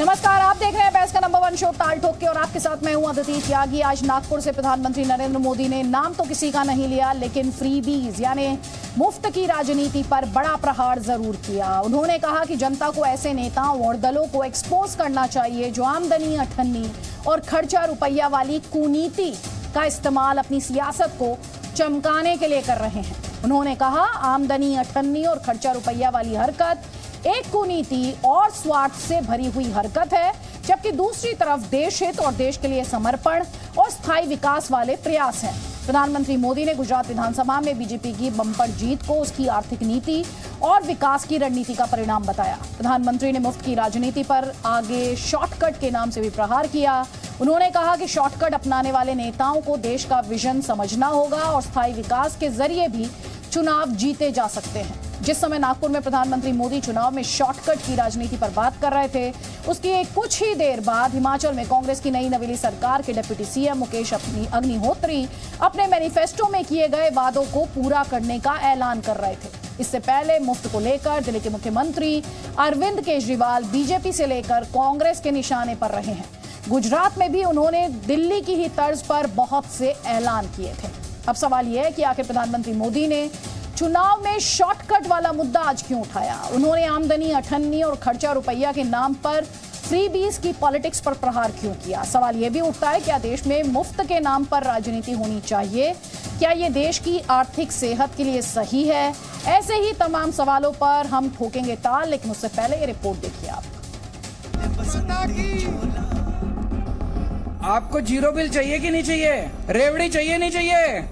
नमस्कार, आप देख रहे हैं बहस का नंबर 1 शो ताल ठोक के और आपके साथ मैं हूं अदिति त्यागी। आज नागपुर से प्रधानमंत्री नरेंद्र मोदी ने नाम तो किसी का नहीं लिया, लेकिन फ्रीबीज यानी मुफ्त की राजनीति पर बड़ा प्रहार जरूर किया। उन्होंने कहा कि जनता को ऐसे नेताओं और दलों को एक्सपोज करना चाहिए जो आमदनी अठन्नी और खर्चा रुपया वाली कूनीति का इस्तेमाल अपनी सियासत को चमकाने के लिए कर रहे हैं। उन्होंने कहा, आमदनी अठन्नी और खर्चा रुपया वाली हरकत एक कुनीति और स्वार्थ से भरी हुई हरकत है, जबकि दूसरी तरफ देश हित और देश के लिए समर्पण और स्थायी विकास वाले प्रयास हैं। प्रधानमंत्री मोदी ने गुजरात विधानसभा में बीजेपी की बम्पर जीत को उसकी आर्थिक नीति और विकास की रणनीति का परिणाम बताया। प्रधानमंत्री ने मुफ्त की राजनीति पर आगे शॉर्टकट के नाम से भी प्रहार किया। उन्होंने कहा कि शॉर्टकट अपनाने वाले नेताओं को देश का विजन समझना होगा और स्थायी विकास के जरिए भी चुनाव जीते जा सकते हैं। जिस समय नागपुर में प्रधानमंत्री मोदी चुनाव में शॉर्टकट की राजनीति पर बात कर रहे थे, उसकी कुछ ही देर बाद हिमाचल में कांग्रेस की नई नवेली सरकार के डिप्टी सीएम मुकेश अग्निहोत्री अपने मैनिफेस्टो में किए गए वादों को पूरा करने का ऐलान कर रहे थे। इससे पहले मुफ्त को लेकर दिल्ली के मुख्यमंत्री अरविंद केजरीवाल बीजेपी से लेकर कांग्रेस के निशाने पर रहे हैं। गुजरात में भी उन्होंने दिल्ली की ही तर्ज पर बहुत से ऐलान किए थे। अब सवाल यह है कि आखिर प्रधानमंत्री मोदी ने चुनाव में शॉर्टकट वाला मुद्दा आज क्यों उठाया? उन्होंने आमदनी अठन्नी और खर्चा रुपया के नाम पर फ्रीबीज की पॉलिटिक्स पर प्रहार क्यों किया? सवाल यह भी उठता है, क्या देश में मुफ्त के नाम पर राजनीति होनी चाहिए? क्या ये देश की आर्थिक सेहत के लिए सही है? ऐसे ही तमाम सवालों पर हम ठोकेंगे ताल, लेकिन उससे पहले ये रिपोर्ट देखिए आप। आपको जीरो बिल चाहिए कि नहीं चाहिए? रेवड़ी चाहिए नहीं चाहिए?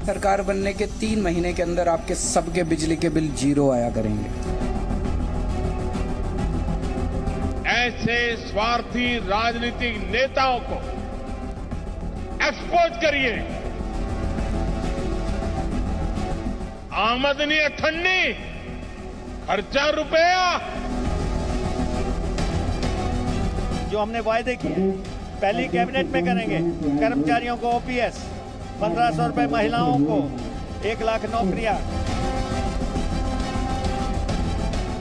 सरकार बनने के 3 महीने के अंदर आपके सबके बिजली के बिल जीरो आया करेंगे। ऐसे स्वार्थी राजनीतिक नेताओं को एक्सपोज करिए। आमदनी अठन्नी, खर्चा रुपया। जो हमने वायदे किए पहली कैबिनेट में करेंगे। कर्मचारियों को ओपीएस, 1500 रुपए महिलाओं को, 1 लाख नौकरियां।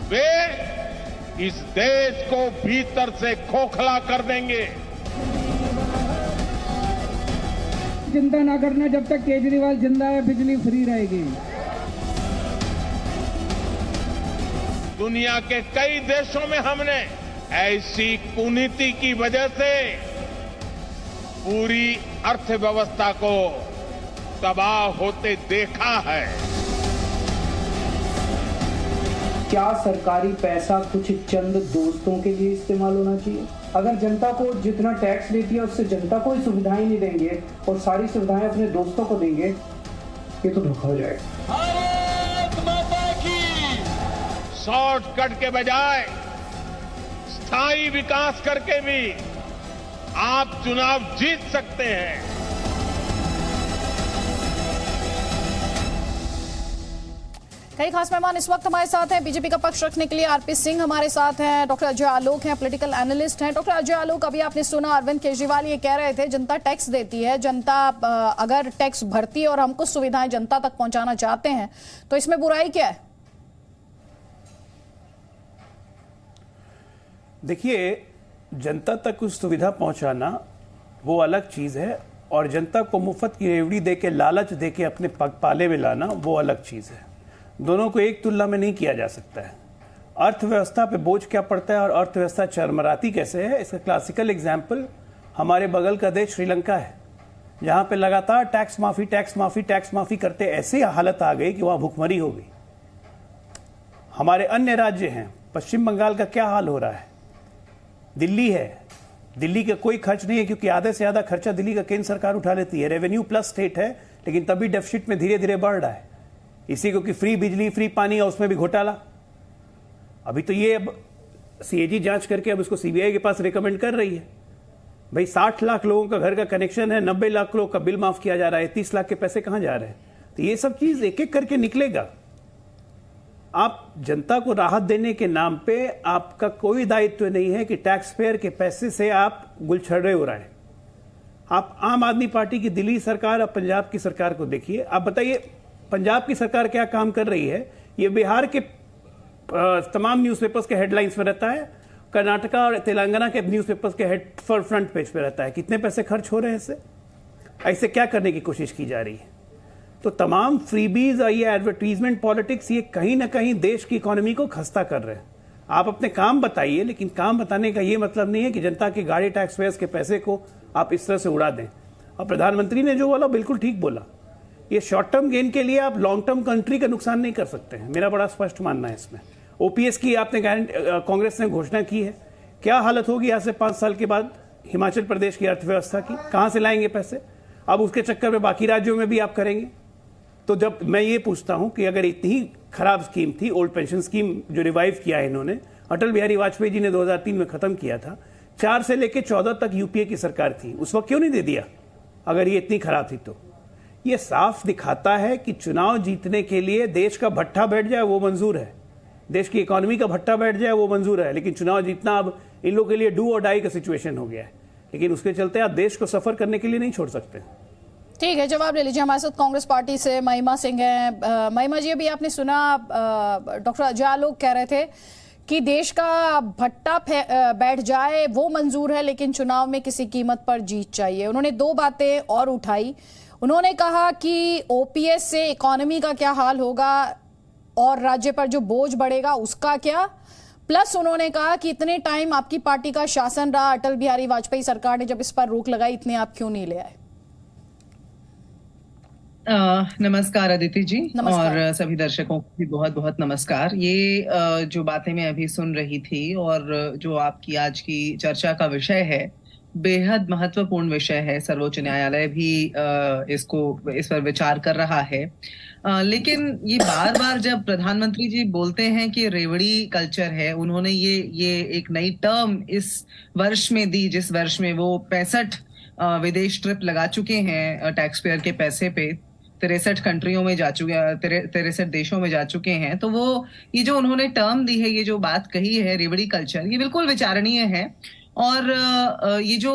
वे इस देश को भीतर से खोखला कर देंगे। चिंता ना करना, जब तक केजरीवाल जिंदा है बिजली फ्री रहेगी। दुनिया के कई देशों में हमने ऐसी कुनीति की वजह से पूरी अर्थव्यवस्था को तबाह होते देखा है। क्या सरकारी पैसा कुछ चंद दोस्तों के लिए इस्तेमाल होना चाहिए? अगर जनता को जितना टैक्स देती है उससे जनता को ही सुविधाएं नहीं देंगे और सारी सुविधाएं अपने दोस्तों को देंगे, ये तो धोखा हो जाएगा। भारत माता की। शॉर्टकट के बजाय स्थायी विकास करके भी आप चुनाव जीत सकते हैं। कई खास मेहमान इस वक्त हमारे साथ हैं। बीजेपी का पक्ष रखने के लिए आरपी सिंह हमारे साथ हैं। डॉक्टर अजय आलोक हैं, पॉलिटिकल एनालिस्ट हैं। डॉक्टर अजय आलोक, अभी आपने सुना अरविंद केजरीवाल ये कह रहे थे जनता टैक्स देती है, जनता अगर टैक्स भरती है और हम कुछ सुविधाएं जनता तक पहुंचाना चाहते हैं तो इसमें बुराई क्या है? देखिए, जनता तक कुछ सुविधा पहुंचाना वो अलग चीज है और जनता को मुफ्त की रेवड़ी देके, लालच देके अपने पग पाले में लाना वो अलग चीज है। दोनों को एक तुलना में नहीं किया जा सकता है। अर्थव्यवस्था पे बोझ क्या पड़ता है और अर्थव्यवस्था चरमराती कैसे है, इसका क्लासिकल एग्जाम्पल हमारे बगल का देश श्रीलंका है, जहां पे लगातार टैक्स माफी टैक्स माफी टैक्स माफी करते ऐसी हालत आ गई कि वहां भुखमरी हो गई। हमारे अन्य राज्य हैं, पश्चिम बंगाल का क्या हाल हो रहा है, दिल्ली है, दिल्ली का कोई खर्च नहीं है क्योंकि आधे से ज्यादा खर्चा दिल्ली का केंद्र सरकार उठा लेती है। रेवेन्यू प्लस स्टेट है, लेकिन तभी डेफिसिट में धीरे धीरे बढ़ रहा है। इसी क्योंकि फ्री बिजली, फ्री पानी और उसमें भी घोटाला। अभी तो ये अब सीएजी जांच करके अब उसको सीबीआई के पास रिकमेंड कर रही है। भाई 60 लाख लोगों का घर का कनेक्शन है, 90 लाख लोगों का बिल माफ किया जा रहा है, 30 लाख के पैसे कहां जा रहे हैं? तो ये सब चीज एक एक करके निकलेगा। आप जनता को राहत देने के नाम पे आपका कोई दायित्व नहीं है कि टैक्स पेयर के पैसे से आप गुलछर्रे उड़ाएं। आप आम आदमी पार्टी की दिल्ली सरकार और पंजाब की सरकार को देखिए। आप बताइए पंजाब की सरकार क्या काम कर रही है? ये बिहार के तमाम न्यूज़पेपर्स के हेडलाइंस में रहता है, कर्नाटका और तेलंगाना के न्यूज़पेपर्स के हेड पर फ्रंट पेज पे रहता है। कितने पैसे खर्च हो रहे हैं इससे, ऐसे क्या करने की कोशिश की जा रही है? तो तमाम फ्रीबीज और ये एडवर्टीजमेंट पॉलिटिक्स ये कहीं ना कहीं देश की इकोनॉमी को खस्ता कर रहे हैं। आप अपने काम बताइए, लेकिन काम बताने का ये मतलब नहीं है कि जनता के गाड़ी टैक्स पेयर्स के पैसे को आप इस तरह से उड़ा दें। और प्रधानमंत्री ने जो बोला बिल्कुल ठीक बोला, ये शॉर्ट टर्म गेन के लिए आप लॉन्ग टर्म कंट्री का नुकसान नहीं कर सकते हैं। मेरा बड़ा स्पष्ट मानना है इसमें। ओपीएस की आपने कांग्रेस ने घोषणा की है, क्या हालत होगी आज से 5 साल के बाद हिमाचल प्रदेश की अर्थव्यवस्था की? कहां से लाएंगे पैसे? अब उसके चक्कर में बाकी राज्यों में भी आप करेंगे। तो जब मैं ये पूछता हूं कि अगर इतनी खराब स्कीम थी, ओल्ड पेंशन स्कीम जो रिवाइव किया है इन्होंने, अटल बिहारी वाजपेयी जी ने 2003 में खत्म किया था, 4 से लेकर 14 तक यूपीए की सरकार थी, उस वक्त क्यों नहीं दे दिया अगर ये इतनी खराब थी? तो ये साफ दिखाता है कि चुनाव जीतने के लिए देश का भट्ठा बैठ जाए वो मंजूर है, देश की इकोनॉमी का भट्ठा बैठ जाए वो मंजूर है, लेकिन चुनाव जीतना अब इन लोगों के लिए डू और डाई का सिचुएशन हो गया है। लेकिन उसके चलते आप देश को सफर करने के लिए नहीं छोड़ सकते। ठीक है, जवाब ले लीजिए। हमारे साथ कांग्रेस पार्टी से महिमा सिंह हैं। महिमा जी, अभी आपने सुना डॉक्टर अजय आलोक कह रहे थे कि देश का भट्टा बैठ जाए वो मंजूर है, लेकिन चुनाव में किसी कीमत पर जीत चाहिए। उन्होंने 2 बातें और उठाई। उन्होंने कहा कि ओपीएस से इकोनॉमी का क्या हाल होगा और राज्य पर जो बोझ बढ़ेगा उसका क्या, प्लस उन्होंने कहा कि इतने टाइम आपकी पार्टी का शासन रहा, अटल बिहारी वाजपेयी सरकार ने जब इस पर रोक लगाई, इतने आप क्यों नहीं ले आए? नमस्कार अदिति जी, नमस्कार। और सभी दर्शकों को भी बहुत बहुत नमस्कार। ये जो बातें मैं अभी सुन रही थी और जो आपकी आज की चर्चा का विषय है, बेहद महत्वपूर्ण विषय है। सर्वोच्च न्यायालय भी इस पर विचार कर रहा है। लेकिन ये बार बार जब प्रधानमंत्री जी बोलते हैं कि रेवड़ी कल्चर है, उन्होंने ये एक नई टर्म इस वर्ष में दी, जिस वर्ष में वो 65 विदेश ट्रिप लगा चुके हैं टैक्स पेयर के पैसे पे, 63 कंट्रियों में जा चुके, 63 देशों में जा चुके हैं। तो वो ये जो उन्होंने टर्म दी है, ये जो बात कही है रेवड़ी कल्चर, ये बिल्कुल विचारणीय है। और ये जो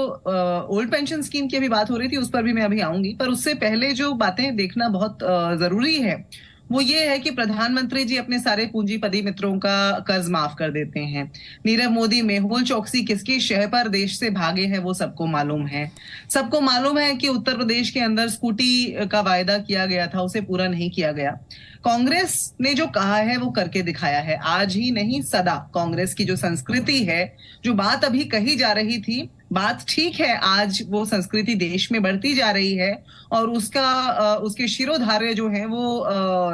ओल्ड पेंशन स्कीम की अभी बात हो रही थी, उस पर भी मैं अभी आऊंगी, पर उससे पहले जो बातें देखना बहुत जरूरी है वो ये है कि प्रधानमंत्री जी अपने सारे पूंजीपति मित्रों का कर्ज माफ कर देते हैं। नीरव मोदी, मेहुल चौकसी किसकी शह पर देश से भागे हैं वो सबको मालूम है। सबको मालूम है कि उत्तर प्रदेश के अंदर स्कूटी का वायदा किया गया था, उसे पूरा नहीं किया गया। कांग्रेस ने जो कहा है वो करके दिखाया है। आज ही नहीं, सदा कांग्रेस की जो संस्कृति है, जो बात अभी कही जा रही थी, बात ठीक है, आज वो संस्कृति देश में बढ़ती जा रही है और उसके शिरोधार्य जो हैं वो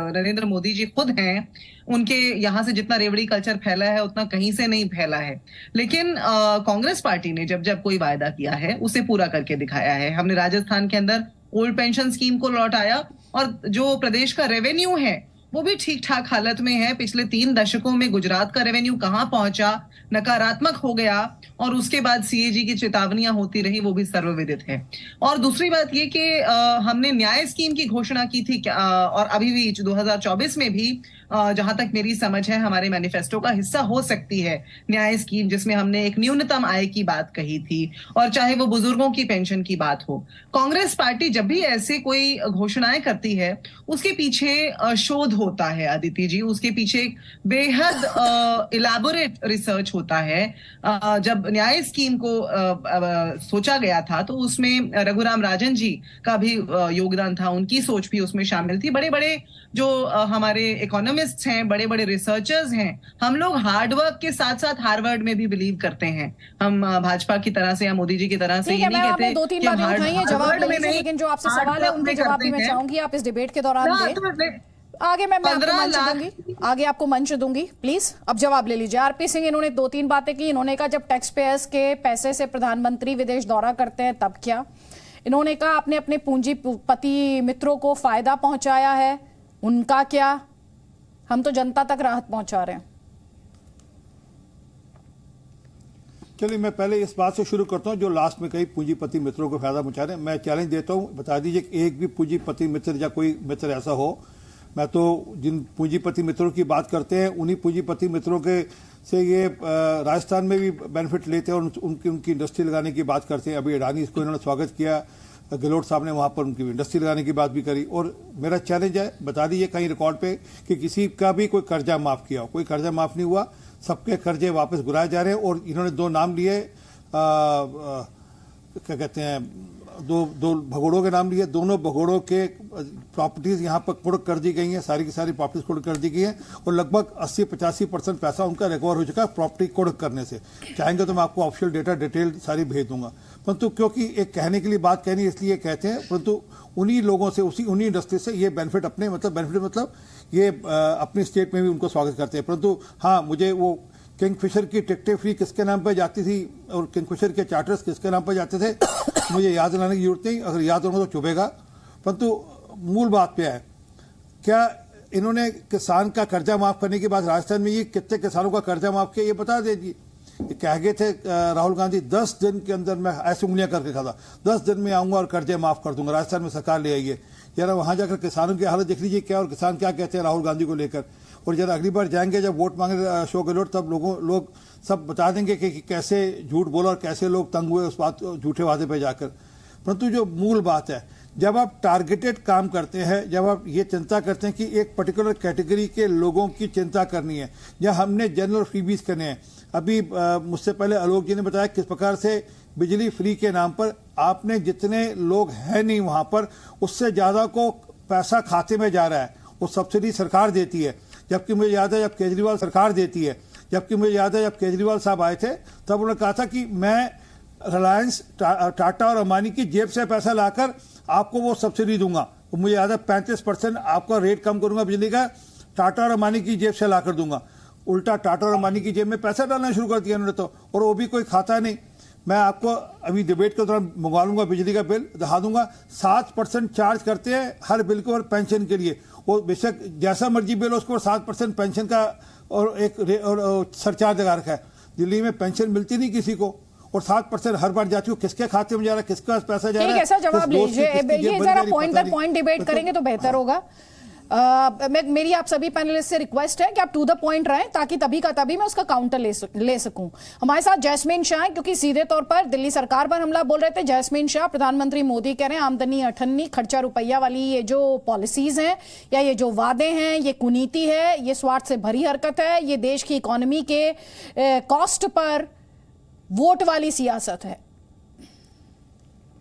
नरेंद्र मोदी जी खुद हैं। उनके यहाँ से जितना रेवड़ी कल्चर फैला है उतना कहीं से नहीं फैला है। लेकिन कांग्रेस पार्टी ने जब जब कोई वायदा किया है उसे पूरा करके दिखाया है। हमने राजस्थान के अंदर ओल्ड पेंशन स्कीम को लौटाया और जो प्रदेश का रेवेन्यू है वो भी ठीक ठाक हालत में है। पिछले 3 दशकों में गुजरात का रेवेन्यू कहां पहुंचा, नकारात्मक हो गया, और उसके बाद सीएजी की चेतावनियां होती रही, वो भी सर्वविदित है। और दूसरी बात ये कि हमने न्याय स्कीम की घोषणा की थी और अभी भी 2024 में भी जहां तक मेरी समझ है हमारे मैनिफेस्टो का हिस्सा हो सकती है न्याय स्कीम, जिसमें हमने एक न्यूनतम आय की बात कही थी, और चाहे वो बुजुर्गों की पेंशन की बात हो। कांग्रेस पार्टी जब भी ऐसे कोई घोषणाएं करती है उसके पीछे शोध होता है अदिति जी, उसके पीछे बेहद इलैबोरेट रिसर्च होता है। जब न्याय स्कीम को सोचा गया था तो उसमें रघुराम राजन जी का भी योगदान था, उनकी सोच भी उसमें शामिल थी। बड़े बड़े जो हमारे इकोनॉमिस्ट हैं, बड़े बड़े रिसर्चर्स हैं। हम लोग हार्डवर्क के साथ साथ हार्वर्ड में भी बिलीव करते हैं। हम भाजपा की तरह से या मोदी जी की तरह से ये नहीं कहते। 2-3 बातें उठाई हैं, जवाब ले लीजिए, लेकिन जो आपसे सवाल है उनके जवाब भी मैं चाहूंगी आप इस डिबेट के दौरान दें। आगे मैं आपको मंच दूंगी, आगे आपको मंच दूंगी, प्लीज अब जवाब ले लीजिए। आरपी सिंह, इन्होंने 2-3 बातें की। इन्होंने कहा जब टैक्स पेयर्स के पैसे से प्रधानमंत्री विदेश दौरा करते हैं तब क्या। इन्होंने कहा आपने अपने पूंजीपति मित्रों को फायदा पहुंचाया है, उनका क्या। हम तो जनता तक राहत पहुंचा रहे हैं। चलिए, मैं पहले इस बात से शुरू करता हूं जो लास्ट में कई पूंजीपति मित्रों को फायदा पहुंचा रहे हैं। मैं चैलेंज देता हूं, बता दीजिए कि एक भी पूंजीपति मित्र या कोई मित्र ऐसा हो। मैं तो जिन पूंजीपति मित्रों की बात करते हैं उन्हीं पूंजीपति मित्रों के से ये राजस्थान में भी बेनिफिट लेते हैं और उनकी इंडस्ट्री लगाने की बात करते हैं। अभी अडानी, इसको इन्होंने स्वागत किया। गहलोत साहब ने वहां पर उनकी इंडस्ट्री लगाने की बात भी करी। और मेरा चैलेंज है, बता दीजिए कहीं रिकॉर्ड पे कि किसी का भी कोई कर्जा माफ किया हो। कोई कर्जा माफ नहीं हुआ, सबके कर्जे वापस गुराए जा रहे हैं। और इन्होंने दो नाम लिए, क्या कहते हैं, दो भगोड़ों के नाम लिए। दोनों भगोड़ों के प्रॉपर्टीज यहाँ पर कुर्क कर दी गई हैं, सारी की सारी प्रॉपर्टीज कुर्क कर दी गई हैं और लगभग 80-85% पैसा उनका रिकवर हो चुका है प्रॉपर्टी कुर्क करने से। चाहेंगे तो मैं आपको ऑफिशियल डेटा डिटेल सारी भेज दूंगा, परंतु क्योंकि एक कहने के लिए बात कहनी इसलिए कहते हैं, परंतु उन्हीं लोगों से, उन्हीं इंडस्ट्री से ये बेनिफिट अपने मतलब ये अपनी स्टेट में भी उनको स्वागत करते हैं। परंतु हाँ, मुझे वो किंगफिशर की टिकटें फ्री किसके नाम पर जाती थी और किंगफिशर के चार्टर्स किसके नाम पर जाते थे, मुझे याद दिलाने की जरूरत नहीं, अगर याद होगा तो चुभेगा। परंतु मूल बात पे है, क्या इन्होंने किसान का कर्जा माफ करने के बाद राजस्थान में ये कितने किसानों का कर्जा माफ किया ये बता दीजिए। कह गए थे राहुल गांधी 10 दिन के अंदर मैं ऐसी उंगलियां करके खाता 10 दिन में आऊंगा और कर्जे माफ कर दूंगा, राजस्थान में सरकार ले आइए। जरा वहां जाकर किसानों की हालत देख लीजिए क्या, और किसान क्या कहते हैं राहुल गांधी को लेकर। और जरा अगली बार जाएंगे जब वोट मांगे अशोक गहलोत, तब लोग सब बता देंगे कि कैसे झूठ बोला और कैसे लोग तंग हुए उस बात झूठे वादे पे जाकर। परंतु जो मूल बात है, जब आप टारगेटेड काम करते हैं, जब आप ये चिंता करते हैं कि एक पर्टिकुलर कैटेगरी के लोगों की चिंता करनी है या हमने जनरल फ्रीबीज करने हैं। अभी मुझसे पहले आलोक जी ने बताया किस प्रकार से बिजली फ्री के नाम पर आपने जितने लोग हैं नहीं वहां पर, उससे ज्यादा को पैसा खाते में जा रहा है। वो सब्सिडी सरकार देती है, जबकि मुझे याद है जब केजरीवाल सरकार देती है, जबकि मुझे याद है जब केजरीवाल साहब आए थे तब उन्होंने कहा था कि मैं रिलायंस, टाटा और अंबानी की जेब से पैसा लाकर आपको वो सब्सिडी दूंगा। मुझे याद है 35% आपका रेट कम करूंगा बिजली का, टाटा और अंबानी की जेब से लाकर दूंगा। उल्टा टाटा और अंबानी की जेब में पैसा डालना शुरू कर दिया उन्होंने तो, और वो भी कोई खाता नहीं। मैं आपको अभी डिबेट के दौरान मंगवा लूंगा, बिजली का बिल दिखा दूंगा। 7% चार्ज करते हैं हर बिल को और पेंशन के लिए। वो बेशक जैसा मर्जी बिल हो उसको 7% पेंशन का और एक सरचार्ज लगा रखा है। दिल्ली में पेंशन मिलती नहीं किसी को और 7% हर बार जाती हो, किसके खाते में जा रहा है, किसके पास पैसा जा रहा है। ठीक है सर, जवाब लीजिए। ये जरा पॉइंट दर पॉइंट डिबेट करेंगे तो बेहतर होगा। मेरी आप सभी पैनलिस्ट से रिक्वेस्ट है कि आप टू द पॉइंट रहें ताकि तभी का तभी मैं उसका काउंटर ले सकूं। हमारे साथ जैस्मीन शाह, क्योंकि सीधे तौर पर दिल्ली सरकार पर हमला बोल रहे थे। जैस्मीन शाह, प्रधानमंत्री मोदी कह रहे हैं आमदनी अठन्नी खर्चा रुपया वाली ये जो पॉलिसीज हैं या ये जो वादे हैं, ये कुनीति है, ये स्वार्थ से भरी हरकत है, ये देश की इकोनॉमी के कॉस्ट पर वोट वाली सियासत है।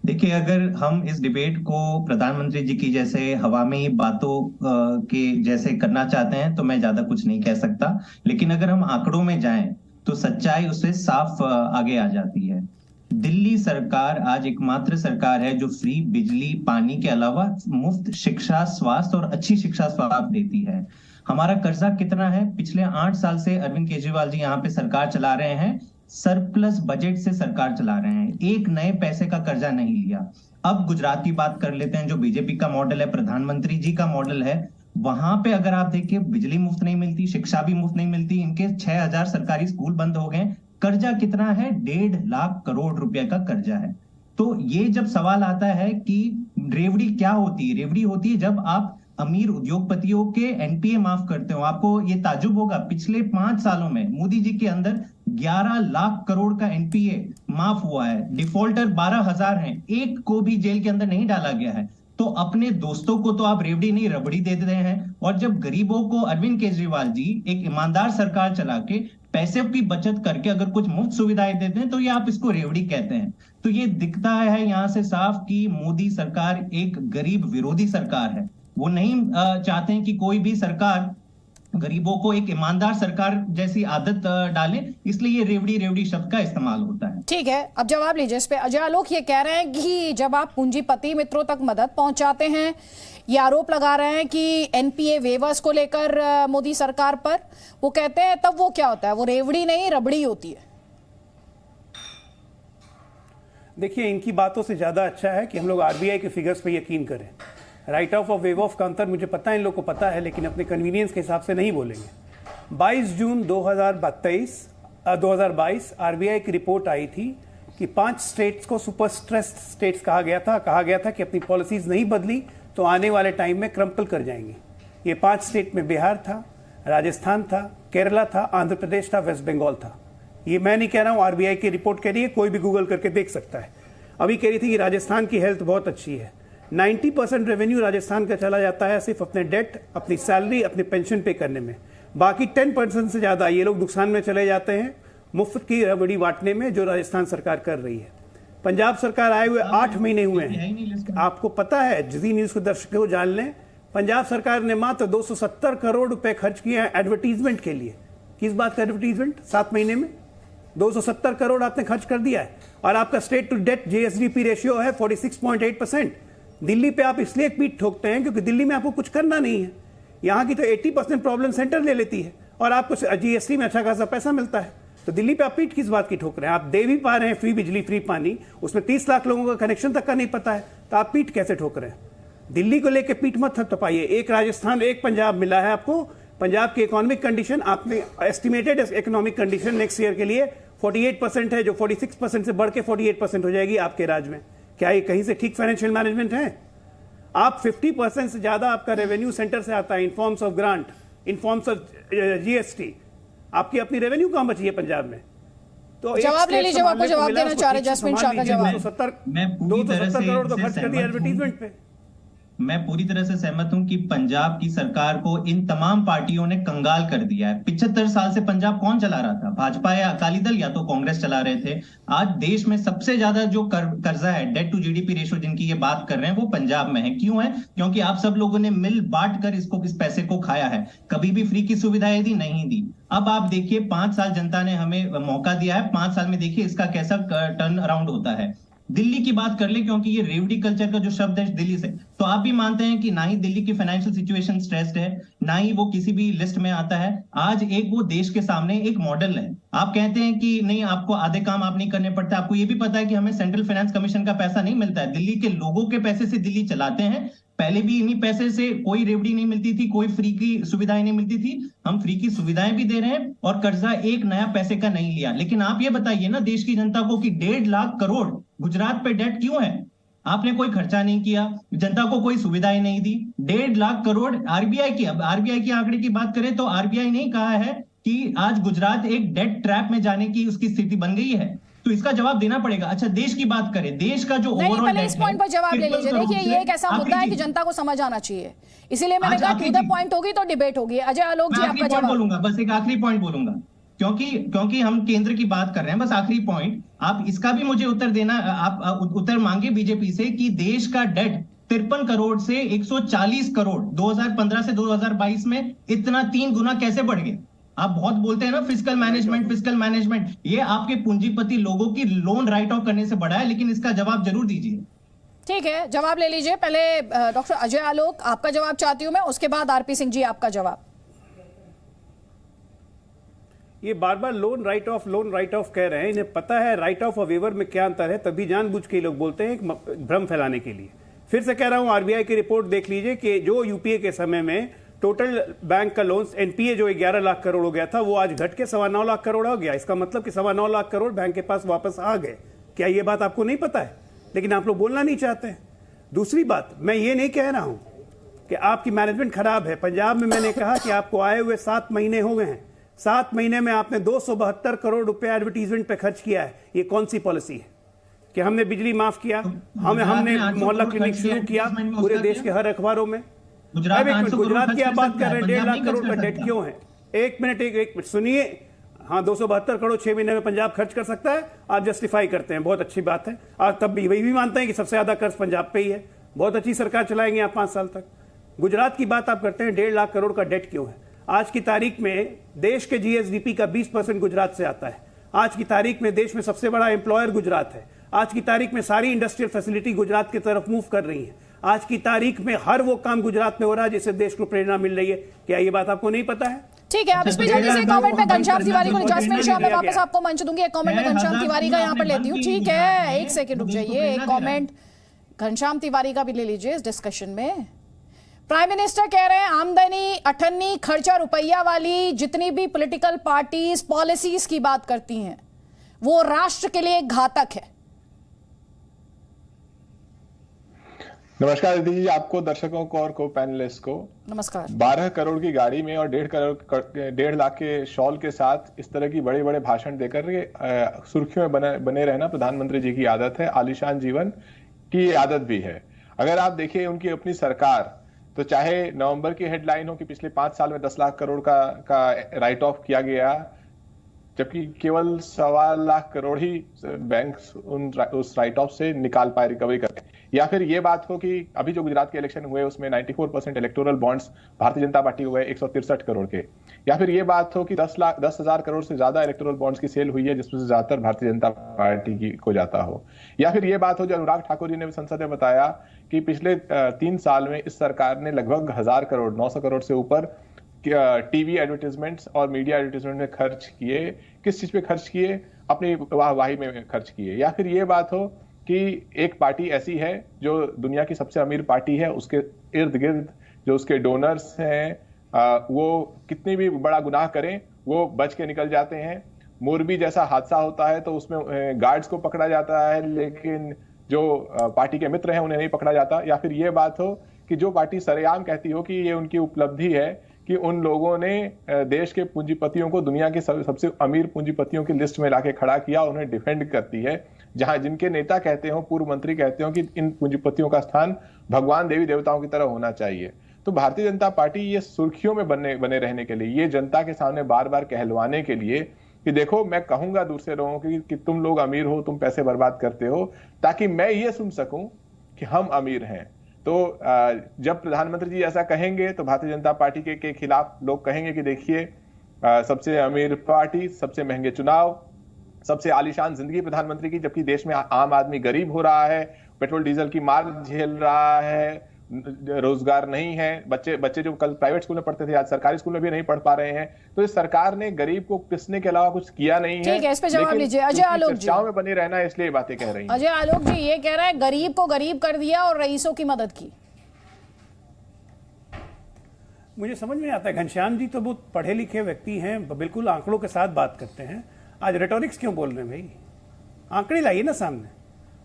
देखिए, अगर हम इस डिबेट को प्रधानमंत्री जी की जैसे हवा में ही बातों के जैसे करना चाहते हैं तो मैं ज्यादा कुछ नहीं कह सकता, लेकिन अगर हम आंकड़ों में जाएं तो सच्चाई उससे साफ आगे आ जाती है। दिल्ली सरकार आज एकमात्र सरकार है जो फ्री बिजली, पानी के अलावा मुफ्त शिक्षा, स्वास्थ्य और अच्छी शिक्षा स्वास्थ्य देती है। हमारा कर्जा कितना है? पिछले 8 साल से अरविंद केजरीवाल जी यहाँ पे सरकार चला रहे हैं, सरप्लस बजट से सरकार चला रहे हैं, एक नए पैसे का कर्जा नहीं लिया। अब गुजरात की बात कर लेते हैं, जो बीजेपी का मॉडल है, प्रधानमंत्री जी का मॉडल है। वहां पे अगर आप देखिए बिजली मुफ्त नहीं मिलती, शिक्षा भी मुफ्त नहीं मिलती, इनके 6000 सरकारी स्कूल बंद हो गए। कर्जा कितना है? 1.5 लाख करोड़ रुपए का कर्जा है। तो ये जब सवाल आता है कि रेवड़ी क्या होती है, रेवड़ी होती है जब आप अमीर उद्योगपतियों के एनपीए माफ करते हो। आपको ये ताजुब होगा, पिछले 5 सालों में मोदी जी के अंदर 11 लाख करोड़ का एनपीए माफ हुआ है। डिफॉल्टर 12,000 हैं, एक को भी जेल के अंदर नहीं डाला गया है। तो अपने दोस्तों को तो आप रेवड़ी नहीं रबड़ी दे रहे हैं, और जब गरीबों को अरविंद केजरीवाल जी एक ईमानदार सरकार चला के पैसे की बचत करके अगर कुछ मुफ्त सुविधाएं देते हैं तो ये आप इसको रेवड़ी कहते हैं। तो ये दिखता है यहां से साफ कि मोदी सरकार एक गरीब विरोधी सरकार है। वो नहीं चाहते हैं कि कोई भी सरकार गरीबों को एक ईमानदार सरकार जैसी आदत डाले, इसलिए ये रेवड़ी रेवड़ी शब्द का इस्तेमाल होता है। ठीक है, अब जवाब लीजिए इस पे। अजय आलोक ये कह रहे हैं कि जब आप पूंजीपति मित्रों तक मदद पहुंचाते हैं, ये आरोप लगा रहे हैं कि एनपीए वेवर्स को लेकर मोदी सरकार पर, वो कहते हैं तब वो क्या होता है, वो रेवड़ी नहीं रबड़ी होती है। देखिए, इनकी बातों से ज्यादा अच्छा है कि हम लोग आरबीआई के फिगर्स पे यकीन करें। राइट ऑफ और वेव ऑफ का अंतर मुझे पता है, इन लोग को पता है, लेकिन अपने कन्वीनियंस के हिसाब से नहीं बोलेंगे। 22 जून 2022 आरबीआई की रिपोर्ट आई थी कि 5 स्टेट्स को सुपर स्ट्रेस्ड स्टेट्स कहा गया था कि अपनी पॉलिसीज नहीं बदली तो आने वाले टाइम में क्रम्पल कर जाएंगी। ये 5 स्टेट में बिहार था, राजस्थान था, केरला था, आंध्र प्रदेश था, वेस्ट बंगाल था। ये मैं नहीं कह रहा हूं, आरबीआई की रिपोर्ट कह रही है, कोई भी गूगल करके देख सकता है। अभी कह रही थी कि राजस्थान की हेल्थ बहुत अच्छी है। 90% रेवेन्यू राजस्थान का चला जाता है सिर्फ अपने डेट, अपनी सैलरी, अपनी पेंशन पे करने में। बाकी 10% से ज़्यादा ये लोग नुकसान में चले जाते हैं मुफ्त की रबड़ी बांटने में, जो राजस्थान सरकार कर रही है। पंजाब सरकार आए हुए 8 महीने हुए हैं। आपको पता है, जी न्यूज़ के दर्शकों जान लें, पंजाब सरकार ने मात्र 270 करोड़ रुपए खर्च किए हैं एडवर्टीजमेंट के लिए। किस बात का एडवर्टीजमेंट? 7 महीने में 270 करोड़ आपने खर्च कर दिया है। और आपका state to debt GSDP ratio है 46.8%। दिल्ली पे आप इसलिए पीठ ठोकते हैं क्योंकि दिल्ली में आपको कुछ करना नहीं है। यहाँ की तो 80% प्रॉब्लम सेंटर ले लेती है और आपको जीएसटी में अच्छा खासा पैसा मिलता है। तो दिल्ली पे आप पीठ किस बात की ठोक रहे हैं? आप दे भी पा रहे हैं फ्री बिजली, फ्री पानी, उसमें 30 लाख लोगों का कनेक्शन तक का नहीं पता है, तो आप पीठ कैसे ठोक रहे हैं? दिल्ली को लेकर पीठ मत थपथपाइए। एक राजस्थान, एक पंजाब मिला है आपको। पंजाब की इकोनॉमिक कंडीशन, आपने estimated economic condition next year के लिए 48% है, जो 46% से बढ़ के 48% हो जाएगी आपके राज्य में। क्या ये कहीं से ठीक फाइनेंशियल मैनेजमेंट है? आप 50% से ज्यादा आपका रेवेन्यू सेंटर से आता है, in forms of grant, in forms of GST. आपकी अपनी रेवेन्यू कहां बची है पंजाब में? तो जवाब ले लीजिए, आपको जवाब देना चाह रहे जैस्मिन शाह का जवाब। 270 करोड़ तो खर्च कर दिया एडवर्टीजमेंट पे। मैं पूरी तरह से सहमत हूं कि पंजाब की सरकार को इन तमाम पार्टियों ने कंगाल कर दिया है। 75 साल से पंजाब कौन चला रहा था? भाजपा या अकाली दल या तो कांग्रेस चला रहे थे। आज देश में सबसे ज्यादा जो कर्जा है, डेट टू जीडीपी रेशियो जिनकी ये बात कर रहे हैं, वो पंजाब में है। क्यों है? क्योंकि आप सब लोगों ने मिल बांट कर इस पैसे को खाया है। कभी भी फ्री की सुविधाएं दी? नहीं दी। अब आप देखिए, 5 साल जनता ने हमें मौका दिया है, 5 साल में देखिए इसका कैसा टर्न अराउंड होता है। दिल्ली की बात कर ले, क्योंकि ये रेवड़ी कल्चर का जो शब्द है दिल्ली से, तो आप भी मानते हैं कि ना ही दिल्ली की फाइनेंशियल सिचुएशन स्ट्रेस्ड है, ना ही वो किसी भी लिस्ट में आता है। आज एक वो देश के सामने एक मॉडल है। आप कहते हैं कि नहीं, आपको आधे काम आप नहीं करने पड़ते। आपको ये भी पता है कि हमें सेंट्रल फाइनेंस कमीशन का पैसा नहीं मिलता है। दिल्ली के लोगों के पैसे से दिल्ली चलाते हैं। पहले भी इन्हीं पैसे से कोई रेवड़ी नहीं मिलती थी, कोई फ्री की सुविधाएं नहीं मिलती थी। हम फ्री की सुविधाएं भी दे रहे हैं और कर्जा एक नया पैसे का नहीं लिया। लेकिन आप ये बताइए ना देश की जनता को कि 1.5 लाख करोड़ गुजरात पे डेट क्यों है? आपने कोई खर्चा नहीं किया, जनता को कोई सुविधाएं नहीं दी। 1.5 लाख करोड़ आरबीआई की, अब आरबीआई के आंकड़े की बात करें तो आरबीआई ने कहा है कि आज गुजरात एक डेट ट्रैप में जाने की उसकी स्थिति बन गई है। तो इसका जवाब देना पड़ेगा। अच्छा, देश की बात करें, देश का जो ओवरऑल पहले इस पॉइंट पर जवाब ले लीजिए। देखिए, ये एक ऐसा मुद्दा है कि जनता को समझ आना चाहिए, इसीलिए मैंने कहा टू द पॉइंट होगी तो डिबेट होगी। अजय आलोक जी, आपका जवाब बोलूंगा, बस एक आखिरी पॉइंट बोलूंगा, क्योंकि हम केंद्र की बात कर रहे हैं। बस आखिरी पॉइंट, आप इसका भी मुझे उत्तर देना, आप उत्तर मांगे बीजेपी से कि देश का डेट 53 करोड़ से 140 करोड़ 2015 से 2022 में इतना 3 गुना कैसे बढ़ गए? आप बहुत बोलते हैं ना फिस्कल मैनेजमेंट, ये आपके पूंजीपति लोगों की लोन राइट ऑफ करने से बढ़ा है। लेकिन इसका जवाब जरूर दीजिए। ठीक है, जवाब ले लीजिए। पहले डॉक्टर अजय आलोक आपका जवाब चाहती हूं मैं, उसके बाद आरपी सिंह जी आपका जवाब। ये बार बार लोन राइट ऑफ कह रहे हैं, इन्हें पता है राइट ऑफ और वेवर में क्या अंतर है, तभी जानबूझ के लोग बोलते हैं भ्रम फैलाने के लिए। फिर से कह रहा हूं, आरबीआई की रिपोर्ट देख लीजिए कि जो यूपीए के समय में टोटल बैंक का लोन एनपीए जो 11 लाख करोड़ हो गया था, वो आज घट के 9.25 लाख करोड़ हो गया। इसका मतलब कि 9.25 लाख करोड़ बैंक के पास वापस आ गए। क्या ये बात आपको नहीं पता है? लेकिन आप लोग बोलना नहीं चाहते हैं। दूसरी बात, मैं ये नहीं कह रहा हूं कि आपकी मैनेजमेंट खराब है। पंजाब में मैंने कहा कि आपको आए हुए 7 महीने हो गए हैं। 7 महीने में आपने 272 करोड़ रुपए एडवर्टीजमेंट पे खर्च किया है। ये कौन सी पॉलिसी है कि हमने बिजली माफ किया, हमने मोहल्ला क्लिनिक शुरू किया पूरे देश के हर अखबारों में? गुजरात की आप बात कर रहे हैं, 1.5 लाख करोड़ का डेट क्यों है? एक मिनट सुनिए। हाँ, 272 करोड़ 6 महीने में पंजाब खर्च कर सकता है, आप जस्टिफाई करते हैं, बहुत अच्छी बात है। और तब भी वही भी मानते हैं कि सबसे ज्यादा कर्ज पंजाब पे ही है, बहुत अच्छी सरकार चलाएंगे आप 5 साल तक। गुजरात की बात आप करते हैं, 1.5 लाख करोड़ का डेट क्यों है? आज की तारीख में देश के जीएसडीपी का 20% गुजरात से आता है। आज की तारीख में देश में सबसे बड़ा एम्प्लॉयर गुजरात है। आज की तारीख में सारी इंडस्ट्रियल फैसिलिटी गुजरात की तरफ मूव कर रही है। आज की तारीख में हर वो काम गुजरात में हो रहा है जिससे देश को प्रेरणा मिल रही है। क्या ये बात आपको नहीं पता है? ठीक है, आप इस पे जल्दी से कमेंट में घनश्याम तिवारी को, जैस्मिन शाह में वापस आपको मंच दूंगी। एक कमेंट में घनश्याम तिवारी का यहाँ पर लेती हूँ। ठीक है, एक सेकंड रुक जाइए। एक कमेंट घनश्याम तिवारी का भी ले लीजिए इस डिस्कशन में। प्राइम मिनिस्टर कह रहे हैं आमदनी अठन्नी खर्चा रुपया वाली जितनी भी पॉलिटिकल पार्टीज पॉलिसीज की बात करती हैं वो राष्ट्र के लिए घातक है। नमस्कार दीदी जी, आपको, दर्शकों को और को पैनलिस्ट को नमस्कार। 12 करोड़ की गाड़ी में और 1.5 लाख के शॉल के साथ इस तरह की बड़े बड़े भाषण देकर के सुर्खियों में बने रहना प्रधानमंत्री जी की आदत है, आलीशान जीवन की आदत भी है। अगर आप देखिए उनकी अपनी सरकार, तो चाहे नवंबर की हेडलाइन हो कि पिछले 5 साल में 10 लाख करोड़ का राइट ऑफ किया गया, जबकि केवल 1.25 लाख करोड़ ही बैंक उस राइट ऑफ से निकाल पाए, रिकवरी करके। या फिर ये बात हो कि अभी जो गुजरात के इलेक्शन हुए उसमें 94% electoral bonds Bharatiya Janata party को गए 163 करोड़ के। या फिर ये बात हो कि 10,000 करोड़ से ज्यादा इलेक्टोरल बॉन्ड्स की सेल हुई है, जिसमें से ज्यादातर भारतीय जनता पार्टी की को जाता हो। या फिर ये बात हो जो अनुराग ठाकुर जी ने संसद में बताया कि पिछले 3 साल में इस सरकार ने लगभग 1000 करोड़, 900 करोड़ से ऊपर टीवी एडवर्टाइजमेंट्स और मीडिया एडवर्टाइजमेंट में खर्च किए। किस चीज पे खर्च किए? अपनी वाहवाही में खर्च किए। या फिर ये बात हो कि एक पार्टी ऐसी है जो दुनिया की सबसे अमीर पार्टी है, उसके इर्द गिर्द जो उसके डोनर्स हैं वो कितनी भी बड़ा गुनाह करें वो बच के निकल जाते हैं। मोरबी जैसा हादसा होता है तो उसमें गार्ड्स को पकड़ा जाता है, लेकिन जो पार्टी के मित्र हैं उन्हें नहीं पकड़ा जाता। या फिर ये बात हो कि जो पार्टी सरेआम कहती हो कि ये उनकी उपलब्धि है कि उन लोगों ने देश के पूंजीपतियों को दुनिया के सबसे अमीर पूंजीपतियों की लिस्ट में लाके खड़ा किया, उन्हें डिफेंड करती है, जहां जिनके नेता कहते हो, पूर्व मंत्री कहते हो कि इन पूंजीपतियों का स्थान भगवान देवी देवताओं की तरह होना चाहिए। तो भारतीय जनता पार्टी ये सुर्खियों में बने रहने के लिए, ये जनता के सामने बार बार कहलवाने के लिए कि देखो मैं कहूंगा दूसरे लोगों कि तुम लोग अमीर हो, तुम पैसे बर्बाद करते हो, ताकि मैं ये सुन सकूं कि हम अमीर हैं। तो जब प्रधानमंत्री जी ऐसा कहेंगे तो भारतीय जनता पार्टी के खिलाफ लोग कहेंगे कि देखिए सबसे अमीर पार्टी, सबसे महंगे चुनाव, सबसे आलीशान जिंदगी प्रधानमंत्री की, जबकि देश में आम आदमी गरीब हो रहा है, पेट्रोल डीजल की मार झेल रहा है, रोजगार नहीं है, बच्चे जो कल प्राइवेट स्कूल में पढ़ते थे आज सरकारी स्कूल में भी नहीं पढ़ पा रहे हैं। तो इस सरकार ने गरीब को पिसने के अलावा कुछ किया नहीं है। ठीक है, इस पे जवाब लीजिए अजय आलोक जी। चर्चाओं में बनी रहना है इसलिए ये बातें कह रही हैं। अजय आलोक जी ये कह रहा है गरीब को गरीब कर दिया और रईसों की मदद की। मुझे समझ में आता है, घनश्याम जी तो बहुत पढ़े लिखे व्यक्ति हैं, बिल्कुल आंकड़ों के साथ बात करते हैं। आज रेटोरिक्स क्यों बोल रहे हैं भाई? आंकड़े लाइए ना सामने।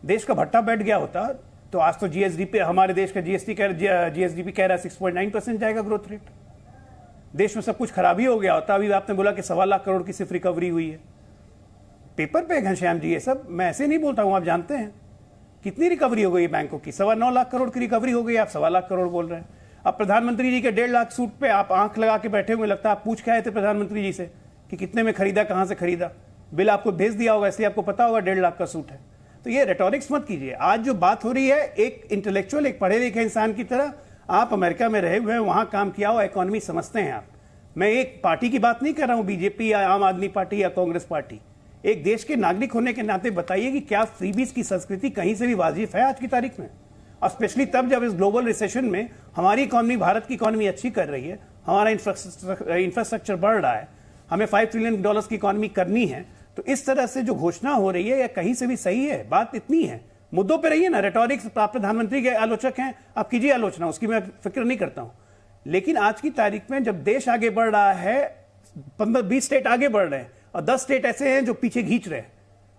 देश का भट्टा बैठ गया होता तो आज तो जीएसडीपी, हमारे देश का जीएसडीपी कह रहा है 6.9% जाएगा ग्रोथ रेट। देश में सब कुछ खराबी हो गया होता। अभी आपने बोला कि 1.25 लाख करोड़ की सिर्फ रिकवरी हुई है। पेपर पे घनश्याम जी ये सब, मैं ऐसे नहीं बोलता हूं, आप जानते हैं कितनी रिकवरी हो गई बैंकों की। 9.25 लाख करोड़ की रिकवरी हो गई, आप 1.25 लाख करोड़ बोल रहे हैं। अब प्रधानमंत्री जी के 1.5 लाख सूट पे आप आंख लगा के बैठे हुए, लगता है आप पूछ के आए थे प्रधानमंत्री जी से कि कितने में खरीदा, कहां से खरीदा। बिल आपको भेज दिया होगा, इसलिए आपको पता होगा 1.5 लाख का सूट है। तो ये रेटोरिक्स मत कीजिए। आज जो बात हो रही है, एक इंटेलेक्चुअल, एक पढ़े लिखे इंसान की तरह, आप अमेरिका में रहे हुए हैं, वहां काम किया हुआ, इकोनॉमी समझते हैं आप। मैं एक पार्टी की बात नहीं कर रहा हूं, बीजेपी या आम आदमी पार्टी या कांग्रेस पार्टी। एक देश के नागरिक होने के नाते बताइए कि क्या फ्रीबीज की संस्कृति कहीं से भी वाजिब है आज की तारीख में? और स्पेशली तब जब इस ग्लोबल रिसेशन में हमारी इकोनॉमी, भारत की इकोनॉमी अच्छी कर रही है, हमारा इंफ्रास्ट्रक्चर बढ़ रहा है, हमें $5 ट्रिलियन की इकोनॉमी करनी है। तो इस तरह से जो घोषणा हो रही है या कहीं से भी सही है? बात इतनी है, मुद्दों पे रहिए ना। रेटोरिक्स, आप प्रधानमंत्री के आलोचक हैं, आप कीजिए आलोचना, उसकी मैं फिक्र नहीं करता हूं। लेकिन आज की तारीख में जब देश आगे बढ़ रहा है, 15-20 स्टेट आगे बढ़ रहे हैं और 10 स्टेट ऐसे हैं जो पीछे खींच रहे हैं,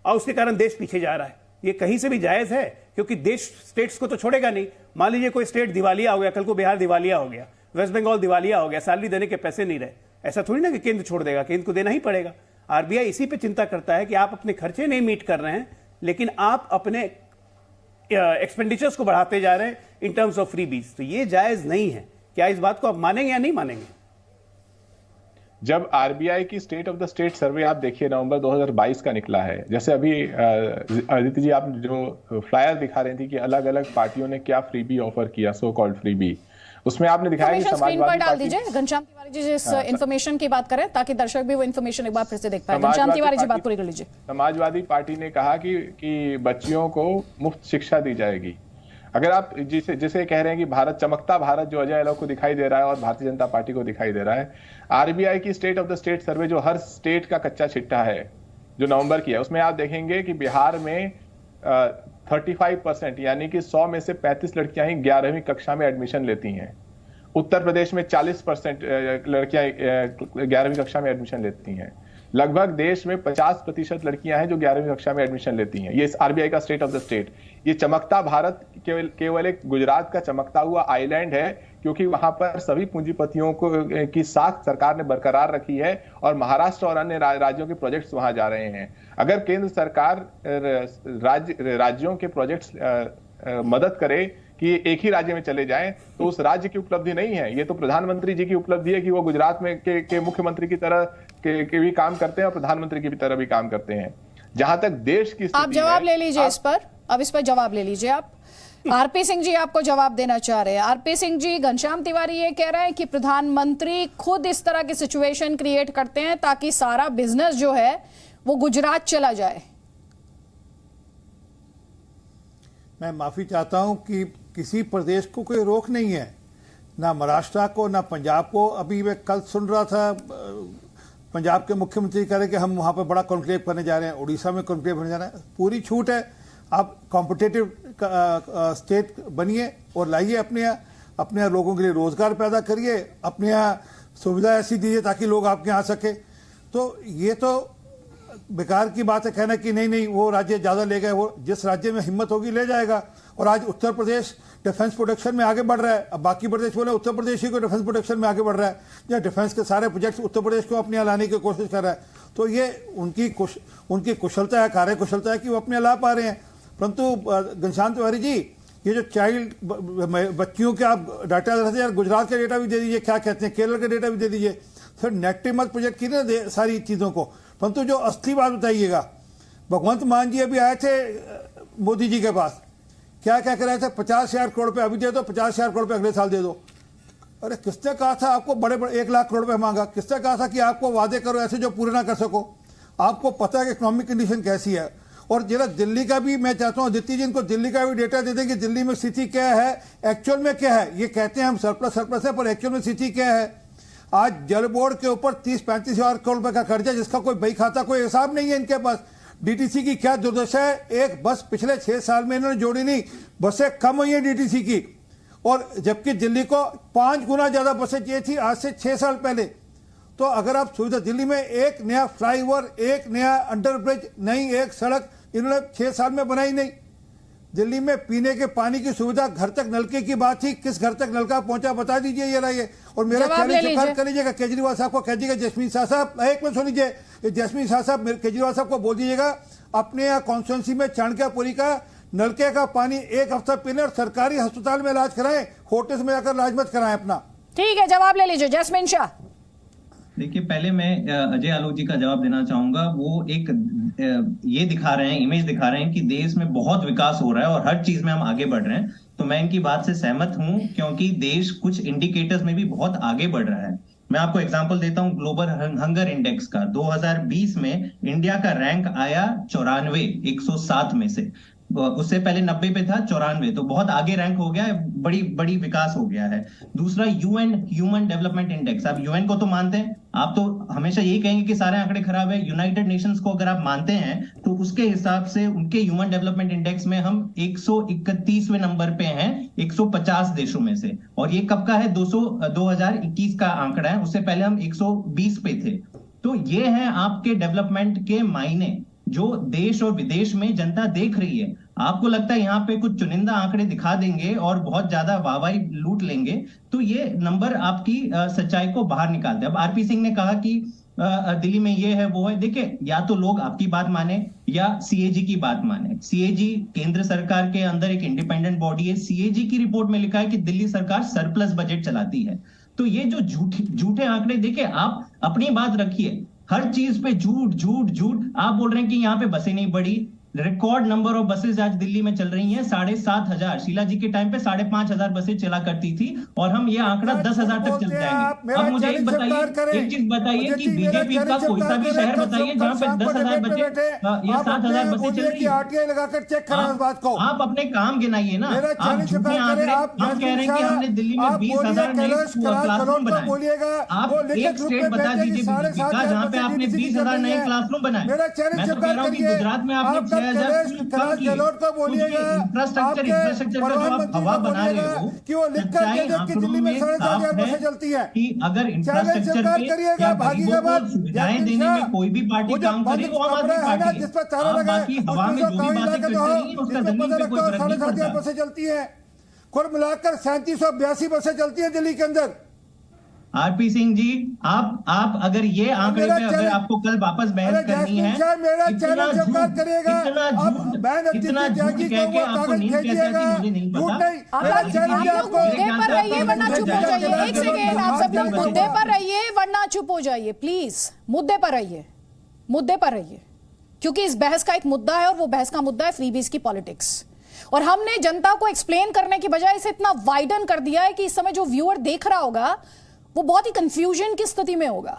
और उसके कारण देश पीछे जा रहा है। ये कहीं से भी जायज है? क्योंकि देश स्टेट्स को तो छोड़ेगा नहीं। मान लीजिए कोई स्टेट दिवालिया हो गया, कल को बिहार दिवालिया हो गया, वेस्ट बंगाल दिवालिया हो गया, सैलरी देने के पैसे नहीं रहे, ऐसा थोड़ी ना कि केंद्र छोड़ देगा, केंद्र को देना ही पड़ेगा। आरबीआई इसी पे चिंता करता है कि आप अपने खर्चे नहीं मीट कर रहे हैं, लेकिन आप अपने एक्सपेंडिचर्स को बढ़ाते जा रहे हैं इन टर्म्स ऑफ फ्रीबीज। तो ये जायज नहीं है। क्या इस बात को आप मानेंगे या नहीं मानेंगे? जब आरबीआई की स्टेट ऑफ द स्टेट सर्वे आप देखिए नवंबर 2022 का निकला है, जैसे अभी अदिति जी आप जो फ्लायर दिखा रही थी कि अलग अलग पार्टियों ने क्या फ्रीबी ऑफर किया, सो कॉल्ड फ्रीबी, उसमें आपने दिखाया कि समाजवादी डाल दीजिए। घनश्याम तिवारी जी जिस इन्फॉर्मेशन की बात करें ताकि दर्शक भी वो इन्फॉर्मेशन एक बार फिर से देख पाए। घनश्याम तिवारी जी बात पूरी कर लीजिए। समाजवादी पार्टी ने कहा कि बच्चियों को मुफ्त शिक्षा दी जाएगी। अगर आप जिसे कह रहे हैं कि भारत चमकता भारत जो अजय आलोक को दिखाई दे रहा है और भारतीय जनता पार्टी को दिखाई दे रहा है, आरबीआई की स्टेट ऑफ द स्टेट सर्वे जो हर स्टेट का कच्चा चिट्ठा है जो नवंबर की है, उसमें आप देखेंगे कि बिहार में 35% यानी कि 100 में से 35 लड़कियां ही 11वीं कक्षा में एडमिशन लेती हैं। उत्तर प्रदेश में 40% लड़कियां 11वीं कक्षा में एडमिशन लेती हैं। लगभग देश में 50% लड़कियां हैं जो 11वीं कक्षा में एडमिशन लेती हैं। ये आरबीआई का स्टेट ऑफ द स्टेट। ये चमकता भारत केवल एक गुजरात का चमकता हुआ आइलैंड है, क्योंकि वहां पर सभी पूंजीपतियों की साख सरकार ने बरकरार रखी है और महाराष्ट्र और अन्य राज्यों के प्रोजेक्ट्स वहां जा रहे हैं। अगर केंद्र सरकार राज्यों के प्रोजेक्ट्स मदद करे कि एक ही राज्य में चले जाएं, तो उस राज्य की उपलब्धि नहीं है। ये तो प्रधानमंत्री जी की उपलब्धि है कि वो गुजरात में के मुख्यमंत्री की तरह के भी काम करते हैं और प्रधानमंत्री की भी तरह भी काम करते हैं। जहां तक देश की आप जवाब ले लीजिए इस पर, अब इस पर जवाब ले लीजिए आप। आरपी सिंह जी आपको जवाब देना चाह रहे हैं। आरपी सिंह जी, घनश्याम तिवारी ये कह रहे हैं कि प्रधानमंत्री खुद इस तरह की सिचुएशन क्रिएट करते हैं ताकि सारा बिजनेस जो है वो गुजरात चला जाए। मैं माफी चाहता हूं कि किसी प्रदेश को कोई रोक नहीं है, ना महाराष्ट्र को ना पंजाब को। अभी मैं कल सुन रहा था पंजाब के मुख्यमंत्री कह रहे कि हम वहां पर बड़ा कॉन्क्लेव करने जा रहे हैं, उड़ीसा में कॉन्क्लेव करने जा रहे हैं। पूरी छूट है, आप कॉम्पिटिटिव स्टेट बनिए और लाइए अपने यहाँ लोगों के लिए रोजगार पैदा करिए, अपने यहाँ सुविधा ऐसी दीजिए ताकि लोग आपके यहाँ आ सके। तो ये तो बेकार की बात है कहना कि नहीं वो राज्य ज्यादा ले गए, वो जिस राज्य में हिम्मत होगी ले जाएगा। और आज उत्तर प्रदेश डिफेंस प्रोडक्शन में आगे बढ़ रहा है। अब बाकी प्रदेश बोले उत्तर प्रदेश ही को डिफेंस प्रोडक्शन में आगे बढ़ रहा है, या डिफेंस के सारे प्रोजेक्ट्स उत्तर प्रदेश को अपने यहाँ लाने की कोशिश कर रहा है। तो ये उनकी कुशलता है, कार्य कुशलता है कि वो अपने ला पा रहे हैं। परंतु घनश्याम तिवारी जी, ये जो चाइल्ड बच्चियों के आप डाटा दे रहे थे यार, गुजरात का डेटा भी दे दीजिए, क्या कहते हैं केरल का डेटा भी दे दीजिए। फिर नेगेटिव मत प्रोजेक्ट की ना सारी चीज़ों को। परंतु जो असली बात बताइएगा, भगवंत मान जी अभी आए थे मोदी जी के पास, क्या क्या कर रहे थे, 50,000 करोड़ रुपए अभी दे दो, 50,000 करोड़ रुपए अगले साल दे दो। अरे किसने कहा था आपको बड़े 1 लाख करोड़ रुपए मांगा? किसने कहा था कि आपको वादे करो ऐसे जो पूरे ना कर सको? आपको पता है कि इकोनॉमिक कंडीशन कैसी है। और जरा दिल्ली का भी मैं चाहता हूँ आदित्य जी इनको दिल्ली का भी डेटा दे दें कि दिल्ली में स्थिति क्या है, एक्चुअल में क्या है। ये कहते हैं हम सरप्लस है, पर एक्चुअल में स्थिति क्या है। आज जल बोर्ड के ऊपर 30-35 हजार करोड़ रुपए का कर्जा, जिसका कोई बही खाता कोई हिसाब नहीं है इनके पास। डीटीसी की क्या दुर्दशा है, एक बस पिछले 6 साल में इन्होंने जोड़ी नहीं, बसें कम हुई है डीटीसी की। और जबकि दिल्ली को 5 गुना ज्यादा बसें चाहिए थी आज से 6 साल पहले। तो अगर आप सुविधा, दिल्ली में एक नया फ्लाईओवर, एक नया अंडरब्रिज, नई एक सड़क इन्होंने 6 साल में बनाई नहीं। दिल्ली में पीने के पानी की सुविधा, घर तक नलके की बात थी, किस घर तक नलका पहुंचा बता दीजिए ये रहिए। और मेरा चैलेंज स्वीकार कर लीजिएगा, केजरीवाल साहब को कह दीजिएगा, जैस्मीन शाह साहब एक मिनट सुन लीजिए, जैस्मीन शाह साहब केजरीवाल साहब को बोल दीजिएगा अपने यहाँ कॉन्स्टिट्यूंसी में चाणक्यपुरी का नलके का पानी 1 हफ्ता पीने और सरकारी अस्पताल में इलाज कराएं, होटल में जाकर इलाज मत कराएं अपना। ठीक है, जवाब ले लीजिए जैस्मीन शाह। देखिए, पहले मैं अजय आलोक जी का जवाब देना चाहूंगा। वो एक ये दिखा रहे हैं, इमेज दिखा रहे हैं कि देश में बहुत विकास हो रहा है और हर चीज में हम आगे बढ़ रहे हैं। तो मैं इनकी बात से सहमत हूं, क्योंकि देश कुछ इंडिकेटर्स में भी बहुत आगे बढ़ रहा है। मैं आपको एग्जांपल देता हूं ग्लोबल हंगर इंडेक्स का। 2020 में इंडिया का रैंक आया 94 107 में से। उससे पहले 90 पे था, 94, तो बहुत आगे रैंक हो गया है, बड़ी विकास हो गया है। दूसरा यूएन ह्यूमन डेवलपमेंट इंडेक्स। आप यूएन को तो मानते हैं, आप तो हमेशा यही कहेंगे कि सारे आंकड़े खराब है। यूनाइटेड नेशंस को अगर आप मानते हैं तो उसके हिसाब से उनके ह्यूमन डेवलपमेंट इंडेक्स में हम 131वें नंबर पे हैं 150 देशों में से। और ये कब का है? 2021 का आंकड़ा है, उससे पहले हम 120 पे थे। तो ये है आपके डेवलपमेंट के मायने, जो देश और विदेश में जनता देख रही है। आपको लगता है यहाँ पे कुछ चुनिंदा आंकड़े दिखा देंगे और बहुत ज्यादा वाहवाही लूट लेंगे, तो ये नंबर आपकी सच्चाई को बाहर निकालते हैं। अब आरपी सिंह ने कहा कि दिल्ली में ये है वो है। देखिए, या तो लोग आपकी बात माने या सीएजी की बात माने। सीएजी केंद्र सरकार के अंदर एक इंडिपेंडेंट बॉडी है। सीएजी की रिपोर्ट में लिखा है कि दिल्ली सरकार सरप्लस बजट चलाती है। तो ये जो झूठे आंकड़े, देखिए आप अपनी बात रखिए, हर चीज पे झूठ। आप बोल रहे हैं कि यहाँ पे बसें नहीं बढ़ी। रिकॉर्ड नंबर ऑफ बसेस आज दिल्ली में चल रही हैं 7,500। शीला जी के टाइम पे 5,500 बसें चला करती थी और हम ये आंकड़ा 10,000 तक चल जाएंगे। अब मुझे एक चीज बताइए कि बीजेपी का कोई सा भी शहर बताइए जहाँ पे 10,000 बसें या 7,000 बसें चल रही है। आप अपने काम गिनाइए ना। आप झूठे आंकड़े, हम कह रहे हैं कि हमने दिल्ली में 20,000 नए क्लासरूम बनाए। आप एक स्टेट बता दीजिए बीजेपी का जहाँ पे आपने 20,000 नए क्लासरूम बनाए। मैं तो कह रहा हूँ कि गुजरात में आपने कैलाश गहलोत को बोलिएगा, इंफ्रास्ट्रक्चर का जो आप हवा बना रहे हो कि वो लिखकर दे दे कि दिल्ली में 4,500 बसें चलती है कि अगर इंफ्रास्ट्रक्चर पे या गरीबों को सुविधाएं देने में कोई भी पार्टी काम करे वो आम आदमी पार्टी है। आप बाकी हवा में जो भी बातें करते रहिए उसका जमीन पे कोई फर्क नहीं पड़ता। बसें चलती है, कुल मिलाकर 3782 बसें चलती हैं दिल्ली के अंदर। आरपी सिंह जी, आप अगर ये आंकड़े पे अगर आपको कल वापस बहस करनी है, मेरा चैनल स्वीकार करिएगा, इतना झूठ कह के आपको नहीं कह सकती, मुझे नहीं पता। आप लोग मुद्दे पर रहिए वरना चुप हो जाइए। एक सेकेंड, आप सब लोग मुद्दे पर रहिए वरना चुप हो जाइए प्लीज। मुद्दे पर रहिए, मुद्दे पर रहिए, क्योंकि इस बहस का एक मुद्दा है और वो बहस का मुद्दा है फ्रीबीज की पॉलिटिक्स। और हमने जनता को एक्सप्लेन करने की बजाय इसे इतना वाइडन कर दिया है कि इस समय जो व्यूअर देख रहा होगा वो बहुत ही कंफ्यूजन की स्थिति में होगा।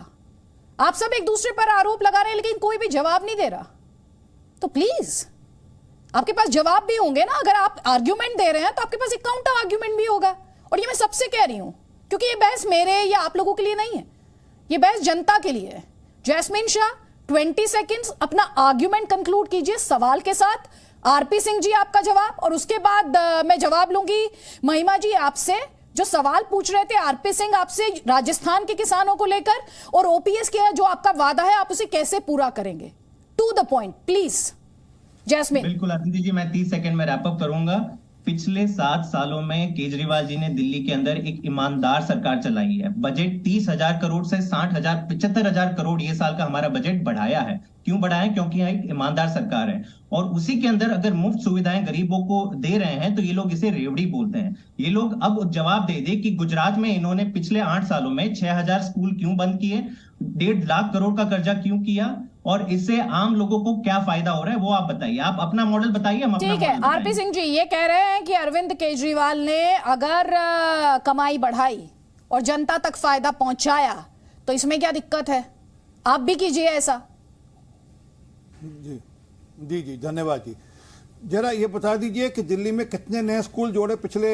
आप सब एक दूसरे पर आरोप लगा रहे हैं लेकिन कोई भी जवाब नहीं दे रहा। तो प्लीज आपके पास जवाब भी होंगे ना। अगर आप आर्ग्यूमेंट दे रहे हैं तो आपके पास एक काउंटर आर्ग्यूमेंट भी होगा। और ये मैं सबसे कह रही हूं क्योंकि ये बहस मेरे या आप लोगों के लिए नहीं है, ये बहस जनता के लिए है। जैस्मिन शाह 20 सेकेंड्स अपना आर्ग्यूमेंट कंक्लूड कीजिए सवाल के साथ। आरपी सिंह जी आपका जवाब, और उसके बाद मैं जवाब लूंगी महिमा जी आपसे जो सवाल पूछ रहे थे आरपी सिंह आपसे राजस्थान के किसानों को लेकर, और ओपीएस के जो आपका वादा है आप उसे कैसे पूरा करेंगे। To the point please Jasmine. बिल्कुल अदिति जी, मैं 30 सेकंड में रैप अप करूंगा। पिछले 7 सालों में केजरीवाल जी ने दिल्ली के अंदर एक ईमानदार सरकार चलाई है। बजट 30,000 करोड़ से 60,000 75,000 करोड़ ये साल का हमारा बजट बढ़ाया है। क्यों बढ़ाया? क्योंकि यहाँ एक ईमानदार सरकार है और उसी के अंदर अगर मुफ्त सुविधाएं गरीबों को दे रहे हैं तो ये लोग इसे रेवड़ी बोलते हैं। ये लोग अब जवाब दे दे कि गुजरात में इन्होंने पिछले 8 सालों में 6,000 स्कूल क्यों बंद किए, 1.5 लाख करोड़ का कर्जा क्यों किया और इससे आम लोगों को क्या फायदा हो रहा है वो आप बताइए। आप अपना मॉडल बताइए, हम अपना ठीक है। आरपी सिंह जी ये कह रहे हैं कि अरविंद केजरीवाल ने अगर कमाई बढ़ाई और जनता तक फायदा पहुंचाया तो इसमें क्या दिक्कत है? आप भी कीजिए ऐसा। जी जी जी, धन्यवाद जी। जरा ये बता दीजिए कि दिल्ली में कितने नए स्कूल जोड़े पिछले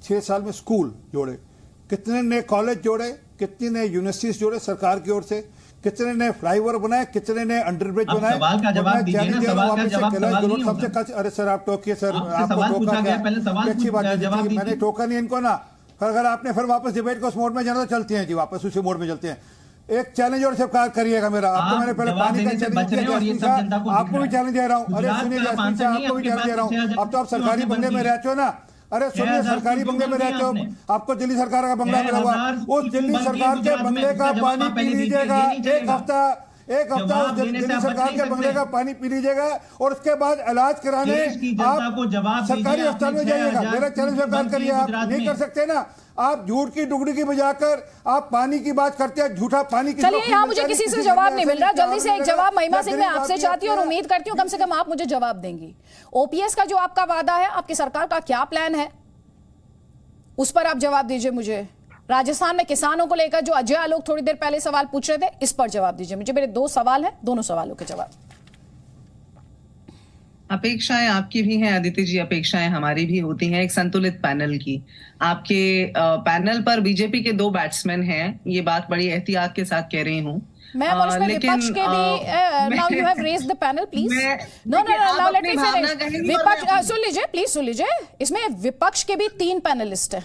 6 साल में, स्कूल जोड़े, कितने नए कॉलेज जोड़े, कितने नए यूनिवर्सिटीज जोड़े सरकार की ओर से, कितने नए फ्लाईओवर बनाए, कितने नए अंडरब्रिज बनाए। सवाल का जवाब दीजिए ना, सवाल का जवाब सबसे अरे सर आप टोकिए सर, आपको टोका क्या? अच्छी बात है, मैंने टोका नहीं इनको ना। अगर आपने फिर वापस डिबेट को उस मोड में जाना तो चलते हैं जी, वापस उसी मोड में चलते हैं। एक चैलेंज और स्वीकार करिएगा मेरा। आपको मैंने पहले पानी का चैलेंज दिया, आपको भी चैलेंज दे रहा हूँ। अरे सुनिए जैस्मिन साहब, आपको भी चैलेंज दे रहा हूँ। अब तो आप सरकारी बंगले में रहते हो ना। अरे सुनिए, सरकारी बंगले में रहते हो, आपको दिल्ली सरकार का बंगला मिला हुआ, उस दिल्ली सरकार के बंगले का पानी पी लीजिएगा। एक हफ्ता उस दिल्ली सरकार के बंगले का पानी पी लीजिएगा और उसके बाद इलाज कराने आप सरकारी अस्पताल में जाइएगा। मेरा चैलेंज स्वीकार करिए। आप नहीं कर सकते ना, आप झूठ की डुगडुगी बजाकर आप पानी की बात करते हैं, झूठा पानी की। चलिए, यहाँ मुझे किसी से जवाब नहीं मिल रहा। जल्दी से एक जवाब महिमा सिंह मैं आपसे चाहती हूँ और उम्मीद करती हूँ कम से कम आप मुझे जवाब देंगी। ओपीएस का जो आपका वादा है, आपकी सरकार का क्या प्लान है, उस पर आप जवाब दीजिए मुझे। राजस्थान में किसानों को लेकर जो अजय आलोक थोड़ी देर पहले सवाल पूछ रहे थे, इस पर जवाब दीजिए मुझे। मेरे 2 सवाल हैं, दोनों सवालों के जवाब। अपेक्षाएं आपकी भी हैं अदिति जी, अपेक्षाएं हमारी भी होती हैं एक संतुलित पैनल की। आपके पैनल पर बीजेपी के 2 बैट्समैन हैं, ये बात बड़ी एहतियात के साथ कह रही हूँ मैं विपक्ष के भी now you have raised the panel please. No now let me finish. विपक्ष सुन लीजिए, प्लीज सुन लीजिए। इसमें विपक्ष के भी 3 पैनलिस्ट हैं।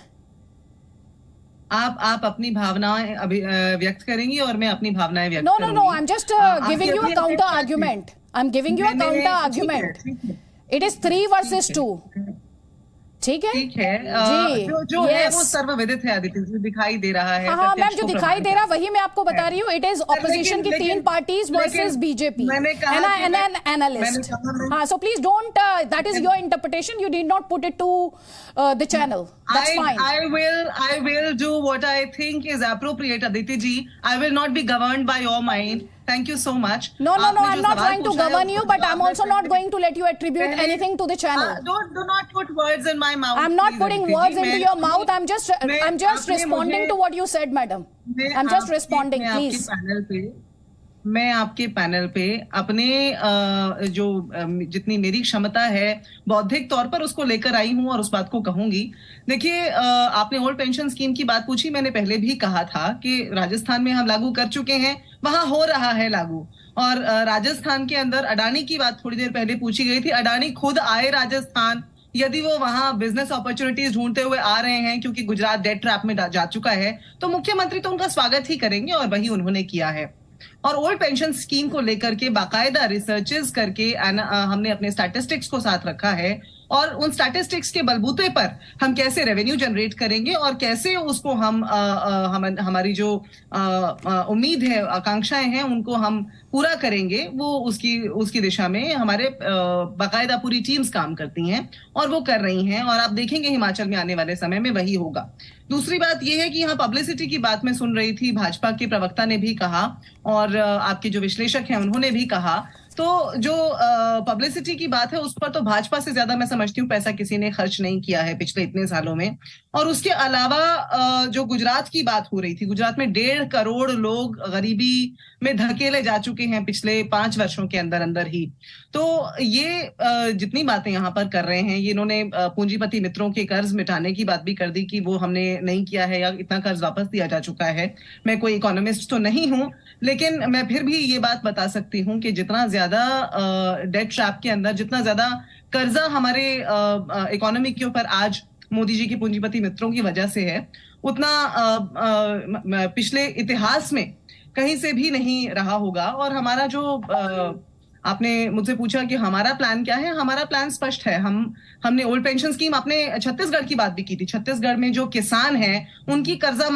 आप अपनी भावनाएं अभी व्यक्त करेंगी और मैं अपनी भावनाएं व्यक्त करूंगी। No I am just giving you a counter argument. I am giving you a counter argument. It is 3 versus 2। ठीक है जी, जो है वो सर्वविदित है अदिति जी, दिखाई दे रहा है। हाँ मैम, जो दिखाई दे रहा वही मैं आपको बता रही हूँ। इट इज ऑपोजिशन की 3 parties versus BJP and an analyst. हाँ, so please don't, that is your interpretation, you did not put it to the channel. That's fine. I will do what I think is appropriate, Aditi ji. I will not be governed by your mind. Thank you so much. No, I'm not trying to govern you, but I'm also not going to let you attribute anything to the channel. Do not put words in my mouth. I'm not putting words into your mouth. I'm just responding to what you said, madam. I'm just responding, please. मैं आपके panel पे अपने जो जितनी मेरी क्षमता है बौद्धिक तौर पर उसको लेकर आई हूं और उस बात को कहूंगी। देखिए, आपने ओल्ड पेंशन स्कीम की बात पूछी। मैंने पहले भी कहा था कि राजस्थान में हम लागू कर चुके हैं, वहां हो रहा है लागू। और राजस्थान के अंदर अडानी की बात थोड़ी देर पहले पूछी गई थी। अडानी खुद आए राजस्थान, यदि वो वहां बिजनेस अपॉर्चुनिटीज ढूंढते हुए आ रहे हैं क्योंकि गुजरात डेट ट्रैप में जा चुका है, तो मुख्यमंत्री तो उनका स्वागत ही करेंगे और वही उन्होंने किया है। और ओल्ड पेंशन स्कीम को लेकर के बाकायदा रिसर्चेस करके हमने अपने स्टैटिस्टिक्स को साथ रखा है और उन स्टैटिस्टिक्स के बलबूते पर हम कैसे रेवेन्यू जनरेट करेंगे और कैसे उसको हमारी जो उम्मीद है, आकांक्षाएं हैं, उनको हम पूरा करेंगे, वो उसकी दिशा में हमारे बाकायदा पूरी टीम्स काम करती हैं और वो कर रही हैं और आप देखेंगे हिमाचल में आने वाले समय में वही होगा। दूसरी बात यह है कि यहाँ पब्लिसिटी की बात मैं सुन रही थी, भाजपा के प्रवक्ता ने भी कहा और आपके जो विश्लेषक हैं उन्होंने भी कहा, तो जो पब्लिसिटी की बात है उस पर तो भाजपा से ज्यादा मैं समझती हूँ पैसा किसी ने खर्च नहीं किया है पिछले इतने सालों में। और उसके अलावा जो गुजरात की बात हो रही थी, गुजरात में 1.5 करोड़ लोग गरीबी में धकेले जा चुके हैं पिछले 5 वर्षों के अंदर ही। तो ये जितनी बातें यहाँ पर कर रहे हैं, ये इन्होंने पूंजीपति मित्रों के कर्ज मिटाने की बात भी कर दी कि वो हमने नहीं किया है या इतना कर्ज वापस दिया जा चुका है। मैं कोई इकोनॉमिस्ट तो नहीं हूं, लेकिन मैं फिर भी ये बात बता सकती हूँ कि जितना ज्यादा डेट ट्रैप के अंदर, जितना ज्यादा कर्जा हमारे इकोनॉमी के ऊपर आज मोदी जी के पूंजीपति मित्रों की वजह से है, उतना पिछले इतिहास में कहीं से भी नहीं रहा होगा। और हमारा जो आपने मुझसे पूछा कि हमारा प्लान क्या है, हमारा प्लान स्पष्ट है। हमने ओल्ड पेंशन स्कीम, आपने छत्तीसगढ़ की बात भी की थी, छत्तीसगढ़ में जो किसान हैं उनकी कर्जा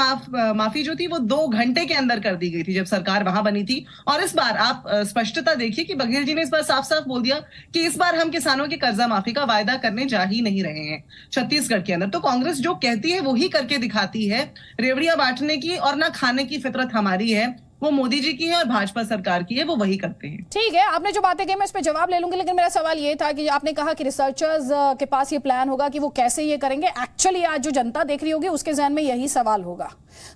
माफी जो थी वो 2 घंटे के अंदर कर दी गई थी जब सरकार वहां बनी थी। और इस बार आप स्पष्टता देखिए कि बघेल जी ने इस बार साफ साफ बोल दिया कि इस बार हम किसानों की कर्जा माफी का वायदा करने जा ही नहीं रहे हैं छत्तीसगढ़ के अंदर। तो कांग्रेस जो कहती है वही करके दिखाती है। रेवड़ियां बांटने की और ना खाने की फितरत हमारी है, वो मोदी जी की है और भाजपा सरकार की है, वो वही करते हैं। ठीक है, आपने जो बातें की मैं इस पे जवाब ले लूंगी, लेकिन मेरा सवाल ये था कि आपने कहा कि रिसर्चर्स के पास ये प्लान होगा कि वो कैसे ये करेंगे। एक्चुअली आज जो जनता देख रही होगी उसके ज़हन में यही सवाल होगा।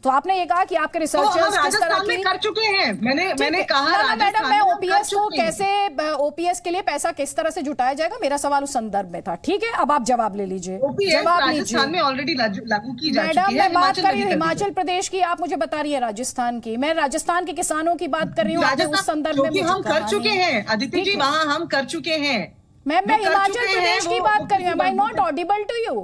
तो आपने ये कहा कि आपके रिसर्चर्स किस तरह की कर चुके हैं। मैंने कहा मैडम, मैं ओपीएस को कैसे, ओपीएस के लिए पैसा किस तरह से जुटाया जाएगा, मेरा सवाल उस संदर्भ में था। ठीक है, अब आप जवाब ले लीजिए। जवाब राजस्थान में ऑलरेडी लागू की जा चुकी है। मैडम, मैं बात कर रही हूँ हिमाचल प्रदेश की, आप मुझे बता रही है राजस्थान की। मैं राजस्थान के किसानों की बात कर रही हूँ, उस संदर्भ में हम कर चुके हैं अदिति जी, वहां हम कर चुके हैं। मैं हिमाचल प्रदेश की बात कर रही हूँ। I not audible to you?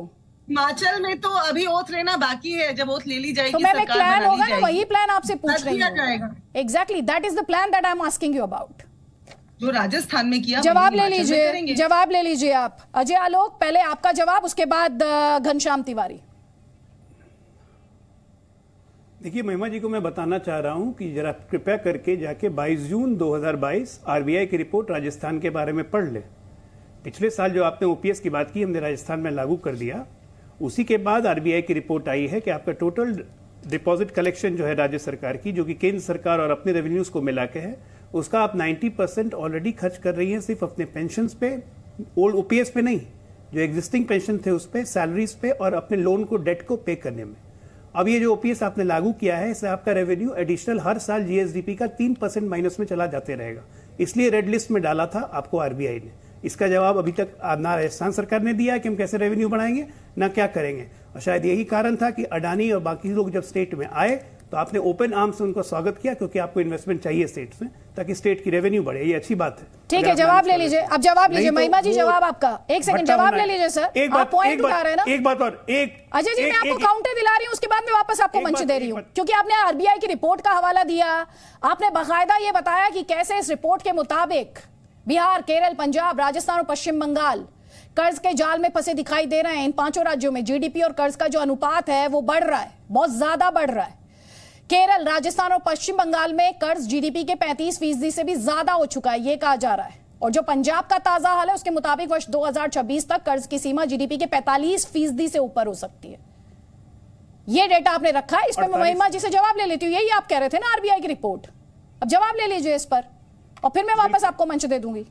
Himachal में तो अभी ओथ लेना बाकी है, जब ओथ ले ली जाएगी तो मैं प्लान होगा ना, वही प्लान आपसे पूछ रही हूँ। Exactly, that is the plan that I am asking you about. जो राजस्थान में किया, जवाब ले लीजिए, जवाब ले लीजिए आप। अजय आलोक, पहले आपका जवाब, उसके बाद घनश्याम तिवारी। देखिए महिमा जी को मैं बताना चाह रहा हूं कि जरा कृपया करके जाके 22 जून 2022 आरबीआई की रिपोर्ट राजस्थान के बारे में पढ़ ले। पिछले साल जो आपने ओपीएस की बात की, हमने राजस्थान में लागू कर दिया। उसी के बाद आरबीआई की रिपोर्ट आई है कि आपका टोटल डिपॉजिट कलेक्शन जो है राज्य सरकार की, जो कि केंद्र सरकार और अपने रेवेन्यूज को मिला के है, उसका आप 90% ऑलरेडी खर्च कर रही हैं सिर्फ अपने पेंशन पे, ओल्ड ओपीएस पे नहीं, जो एग्जिस्टिंग पेंशन थे उस पे, सैलरीज पे और अपने लोन को, डेट को पे करने में। अब ये जो ओपीएस आपने लागू किया है, इससे आपका रेवेन्यू एडिशनल हर साल जीएसडीपी का 3% माइनस में चला जाते रहेगा। इसलिए रेड लिस्ट में डाला था आपको आरबीआई ने। इसका जवाब अभी तक ना राजस्थान सरकार ने दिया कि हम कैसे रेवेन्यू बढ़ाएंगे, ना क्या करेंगे। और शायद यही कारण था कि अडानी और बाकी लोग जब स्टेट में आए तो आपने ओपन आर्म से उनका स्वागत किया, क्योंकि आपको इन्वेस्टमेंट चाहिए स्टेट्स में, ताकि स्टेट की रेवेन्यू बढ़े। ये अच्छी बात है। ठीक है, जवाब ले लीजिए। अब जवाब लीजिए महिमा जी, जवाब आपका। एक सेकंड, जवाब ले लीजिए सर। आप पॉइंट उठा रहे हैं ना। एक बात और, अजय जी, मैं आपको काउंटर दिला रही हूँ, उसके बाद मैं वापस आपको मंच दे रही हूँ, क्योंकि आपने आरबीआई की रिपोर्ट का हवाला दिया। आपने बाकायदा ये बताया कि कैसे इस रिपोर्ट के मुताबिक बिहार, केरल, पंजाब, राजस्थान और पश्चिम बंगाल कर्ज के जाल में फंसे दिखाई दे रहे हैं। इन 5 राज्यों में जीडीपी और कर्ज का जो अनुपात है वो बढ़ रहा है, बहुत ज्यादा बढ़ रहा है। केरल, राजस्थान और पश्चिम बंगाल में कर्ज जीडीपी के 35% से भी ज्यादा हो चुका है, ये कहा जा रहा है। और जो पंजाब का ताजा हाल है उसके मुताबिक वर्ष 2026 तक कर्ज की सीमा जीडीपी के 45% से ऊपर हो सकती है। ये डेटा आपने रखा है। इस पर मैं महिमा जी से जवाब ले लेती हूँ। यही आप कह रहे थे ना, आरबीआई की रिपोर्ट। अब जवाब ले लीजिए इस पर और फिर मैं वापस आपको मंच दे दूंगी।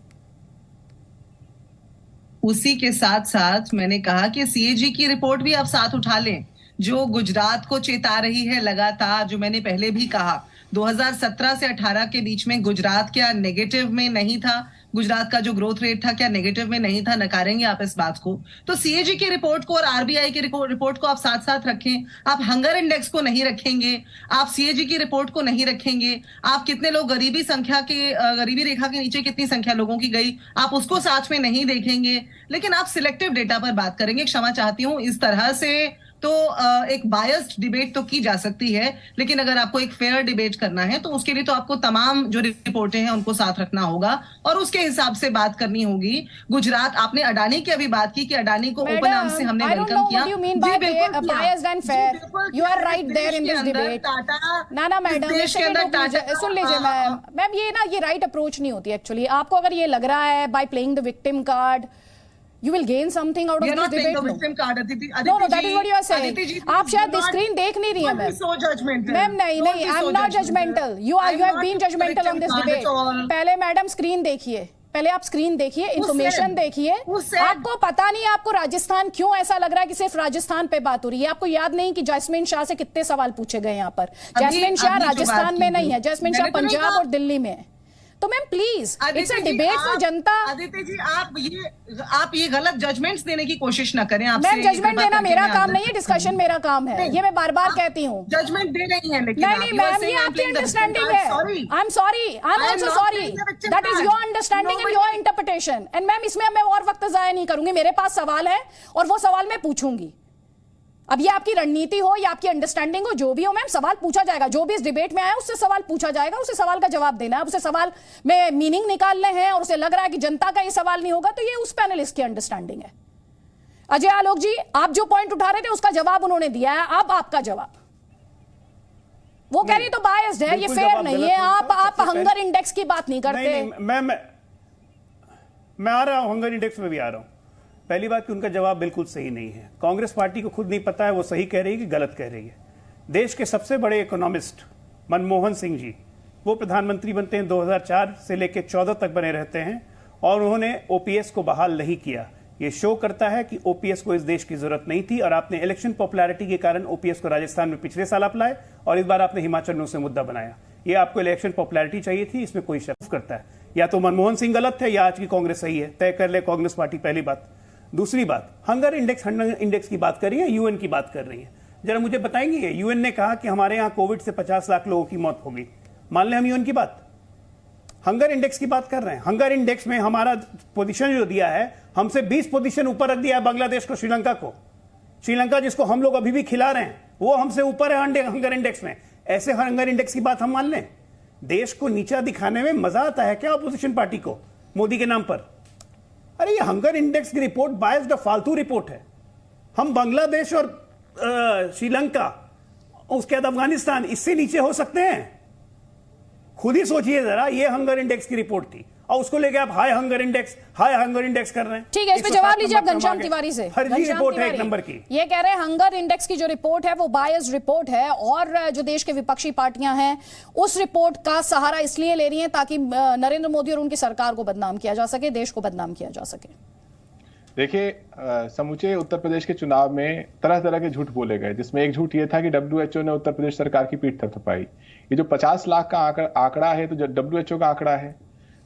उसी के साथ साथ मैंने कहा कि सीएजी की रिपोर्ट भी आप साथ उठा लें, जो गुजरात को चेता रही है लगातार। जो मैंने पहले भी कहा, 2017 से 18 के बीच में गुजरात क्या नेगेटिव में नहीं था, गुजरात का जो ग्रोथ रेट था क्या नेगेटिव में नहीं था, नकारेंगे आप इस बात को? तो सीएजी की रिपोर्ट को और आरबीआई की रिपोर्ट को आप साथ साथ रखें। आप हंगर इंडेक्स को नहीं रखेंगे, आप सीएजी की रिपोर्ट को नहीं रखेंगे, आप कितने लोग गरीबी रेखा के नीचे कितनी संख्या लोगों की गई, आप उसको साथ में नहीं देखेंगे, लेकिन आप सिलेक्टिव डेटा पर बात करेंगे। क्षमा चाहती हूं, इस तरह से तो एक बायस्ड डिबेट तो की जा सकती है, लेकिन अगर आपको एक फेयर डिबेट करना है तो उसके लिए तो आपको तमाम जो रिपोर्टें हैं उनको साथ रखना होगा और उसके हिसाब से बात करनी होगी। गुजरात, आपने अडानी की अभी बात की कि अडानी को ओपन आर्म से हमने वेलकम किया। सुन लीजिए मैम, ये राइट अप्रोच नहीं होती एक्चुअली। आपको अगर ये लग रहा है by playing the victim card you will gain something out of this debate. No, that is what you are saying. आप शायद स्क्रीन देख नहीं रही है मैम। नहीं, I'm not judgmental. You have been judgmental on this debate. पहले madam screen देखिए, पहले आप स्क्रीन देखिए, इंफॉर्मेशन देखिए। आपको पता नहीं आपको राजस्थान क्यों ऐसा लग रहा है कि सिर्फ राजस्थान पे बात हो रही है। आपको याद नहीं कि जैस्मिन शाह से कितने सवाल पूछे गए यहाँ पर। जैस्मिन शाह राजस्थान में नहीं है, जैस्मिन शाह पंजाब और दिल्ली में है। तो ma'am please, it's a debate for जनता। आदित्य जी, आप ये गलत जजमेंट्स देने की कोशिश ना करें। मैम जजमेंट देना मेरा काम नहीं है, डिस्कशन मेरा काम है, ये मैं बार बार कहती हूँ। जजमेंट दे रही हैं लेकिन नहीं मैम, ये आपकी अंडरस्टैंडिंग है। आई am sorry, I am also sorry, that is your understanding and your interpretation. And ma'am इसमें मैं और वक्त जाया नहीं करूंगी, मेरे पास सवाल है और वो सवाल मैं पूछूंगी। अब ये आपकी रणनीति हो या आपकी अंडरस्टैंडिंग हो, जो भी हो मैम, सवाल पूछा जाएगा। जो भी इस डिबेट में आया उससे सवाल पूछा जाएगा, उसे सवाल का जवाब देना है। अब उसे सवाल में मीनिंग निकालने हैं और उसे लग रहा है कि जनता का ये सवाल नहीं होगा, तो ये उस पैनलिस्ट की अंडरस्टैंडिंग है। अजय आलोक जी, आप जो पॉइंट उठा रहे थे उसका जवाब उन्होंने दिया है, अब आपका जवाब। वो कह रही तो बायस्ड है, ये फेयर नहीं है। आप हंगर इंडेक्स की बात नहीं करते। मैं आ रहा हूं, हंगर इंडेक्स में भी आ रहा हूं। पहली बात कि उनका जवाब बिल्कुल सही नहीं है। कांग्रेस पार्टी को खुद नहीं पता है वो सही कह रही है कि गलत कह रही है। देश के सबसे बड़े इकोनॉमिस्ट मनमोहन सिंह जी, वो प्रधानमंत्री बनते हैं 2004 से लेकर 14 तक बने रहते हैं और उन्होंने ओपीएस को बहाल नहीं किया। ये शो करता है कि ओपीएस को इस देश की जरूरत नहीं थी और आपने इलेक्शन पॉपुलैरिटी के कारण ओपीएस को राजस्थान में पिछले साल आप लाए और इस बार आपने हिमाचल में उसे मुद्दा बनाया। ये आपको इलेक्शन पॉपुलैरिटी चाहिए थी, इसमें कोई शक करता है। या तो मनमोहन सिंह गलत है या आज की कांग्रेस सही है, तय कर ले कांग्रेस पार्टी। पहली बात। दूसरी बात, हंगर इंडेक्स की बात कर रही है, यूएन की बात कर रही है। जरा मुझे बताएंगे, यूएन ने कहा कि हमारे यहां कोविड से 50 लाख लोगों की मौत हो गई। मान लें हम यूएन की बात, हंगर इंडेक्स की बात कर रहे हैं। हंगर इंडेक्स में हमारा पोजीशन जो दिया है, हमसे 20 पोजीशन ऊपर रख दिया है बांग्लादेश को, श्रीलंका को। श्रीलंका जिसको हम लोग अभी भी खिला रहे हैं, वो हमसे ऊपर है हंगर इंडेक्स में। ऐसे हंगर इंडेक्स की बात हम मान लें? देश को नीचा दिखाने में मजा आता है क्या अपोजिशन पार्टी को, मोदी के नाम पर? अरे ये हंगर इंडेक्स की रिपोर्ट बायस्ड फालतू रिपोर्ट है। हम बांग्लादेश और श्रीलंका, उसके बाद अफगानिस्तान, इससे नीचे हो सकते हैं? खुद ही सोचिए जरा। ये हंगर इंडेक्स की रिपोर्ट थी और उसको लेके आप हाई हंगर इंडेक्स कर रहे हैं। ठीक है, इस पे जवाब लीजिए आप घनश्याम तिवारी से। फर्जी रिपोर्ट है एक नंबर की। ये कह रहे हैं हंगर इंडेक्स की जो रिपोर्ट है वो बायस्ड रिपोर्ट है और जो देश के विपक्षी पार्टियां हैं उस रिपोर्ट का सहारा इसलिए ले रही हैं ताकि नरेंद्र मोदी और उनकी सरकार को बदनाम किया जा सके, देश को बदनाम किया जा सके। देखिए, समूचे उत्तर प्रदेश के चुनाव में तरह तरह के झूठ बोले गए, जिसमें एक झूठ ये था कि WHO ने उत्तर प्रदेश सरकार की पीठ थपथपाई। ये जो 50 लाख का आंकड़ा है तो WHO का आंकड़ा है,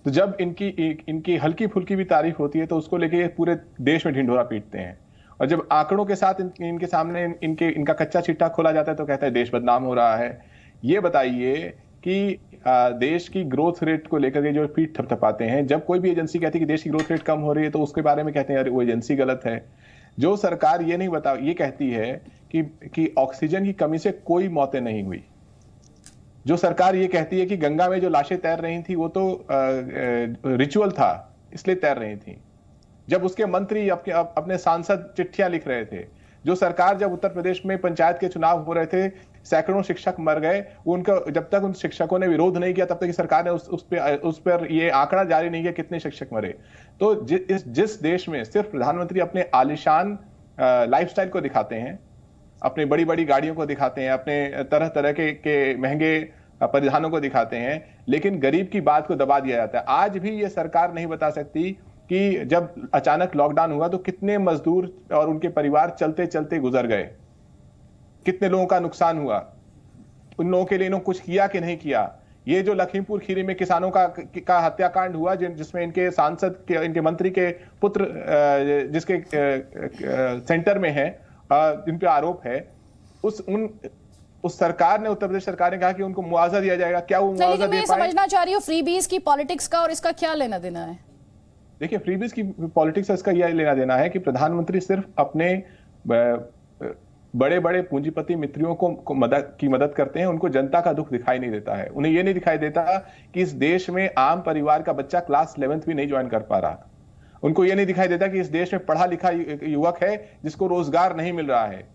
तो जब इनकी हल्की फुल्की भी तारीफ होती है तो उसको लेके पूरे देश में ढिंढोरा पीटते हैं। और जब आंकड़ों के साथ इनके सामने इनका कच्चा चिट्ठा खोला जाता है तो कहता है देश बदनाम हो रहा है। ये बताइए कि देश की ग्रोथ रेट को लेकर के जो पीठ थपथपाते हैं, जब कोई भी एजेंसी कहती है कि देश की ग्रोथ रेट कम हो रही है तो उसके बारे में कहते हैं अरे वो एजेंसी गलत है। जो सरकार ये नहीं ये कहती है कि ऑक्सीजन की कमी से कोई मौतें नहीं हुई, जो सरकार ये कहती है कि गंगा में जो लाशें तैर रही थी वो तो रिचुअल था इसलिए तैर रही थी, जब उसके मंत्री अपने सांसद चिट्ठियां लिख रहे थे, जो सरकार जब उत्तर प्रदेश में पंचायत के चुनाव हो रहे थे सैकड़ों शिक्षक मर गए, उनका जब तक उन शिक्षकों ने विरोध नहीं किया तब तक सरकार ने उस पर ये आंकड़ा जारी नहीं किया कितने शिक्षक मरे। तो जिस देश में सिर्फ प्रधानमंत्री अपने आलिशान लाइफस्टाइल को दिखाते हैं, अपनी बड़ी बड़ी गाड़ियों को दिखाते हैं, अपने तरह तरह के महंगे परिधानों को दिखाते हैं, लेकिन गरीब की बात को दबा दिया जाता है। आज भी ये सरकार नहीं बता सकती कि जब अचानक लॉकडाउन हुआ तो कितने मजदूर और उनके परिवार चलते चलते गुजर गए, कितने लोगों का नुकसान हुआ, उन लोगों के लिए इन्होंने कुछ किया कि नहीं किया। ये जो लखीमपुर खीरी में किसानों का हत्याकांड हुआ, जिसमें इनके सांसद के, इनके मंत्री के पुत्र जिसके सेंटर में है, जिन पे आरोप है, उस सरकार ने, उत्तर प्रदेश सरकार ने कहा कि उनको मुआवजा दिया जाएगा। क्या वो मुआवजा दे पाए? समझना चाह रही हूँ फ्रीबीज की पॉलिटिक्स का और इसका क्या लेना देना है? देखिए, फ्रीबीज की पॉलिटिक्स का इसका यह लेना देना है कि प्रधानमंत्री सिर्फ अपने बड़े बड़े पूंजीपति मित्रों को मदद करते हैं, उनको जनता का दुख दिखाई नहीं देता है। उन्हें यह नहीं दिखाई देता कि इस देश में आम परिवार का बच्चा क्लास 11th भी नहीं ज्वाइन कर पा रहा। उनको यह नहीं दिखाई देता कि इस देश में पढ़ा लिखा युवक है जिसको रोजगार नहीं मिल रहा है।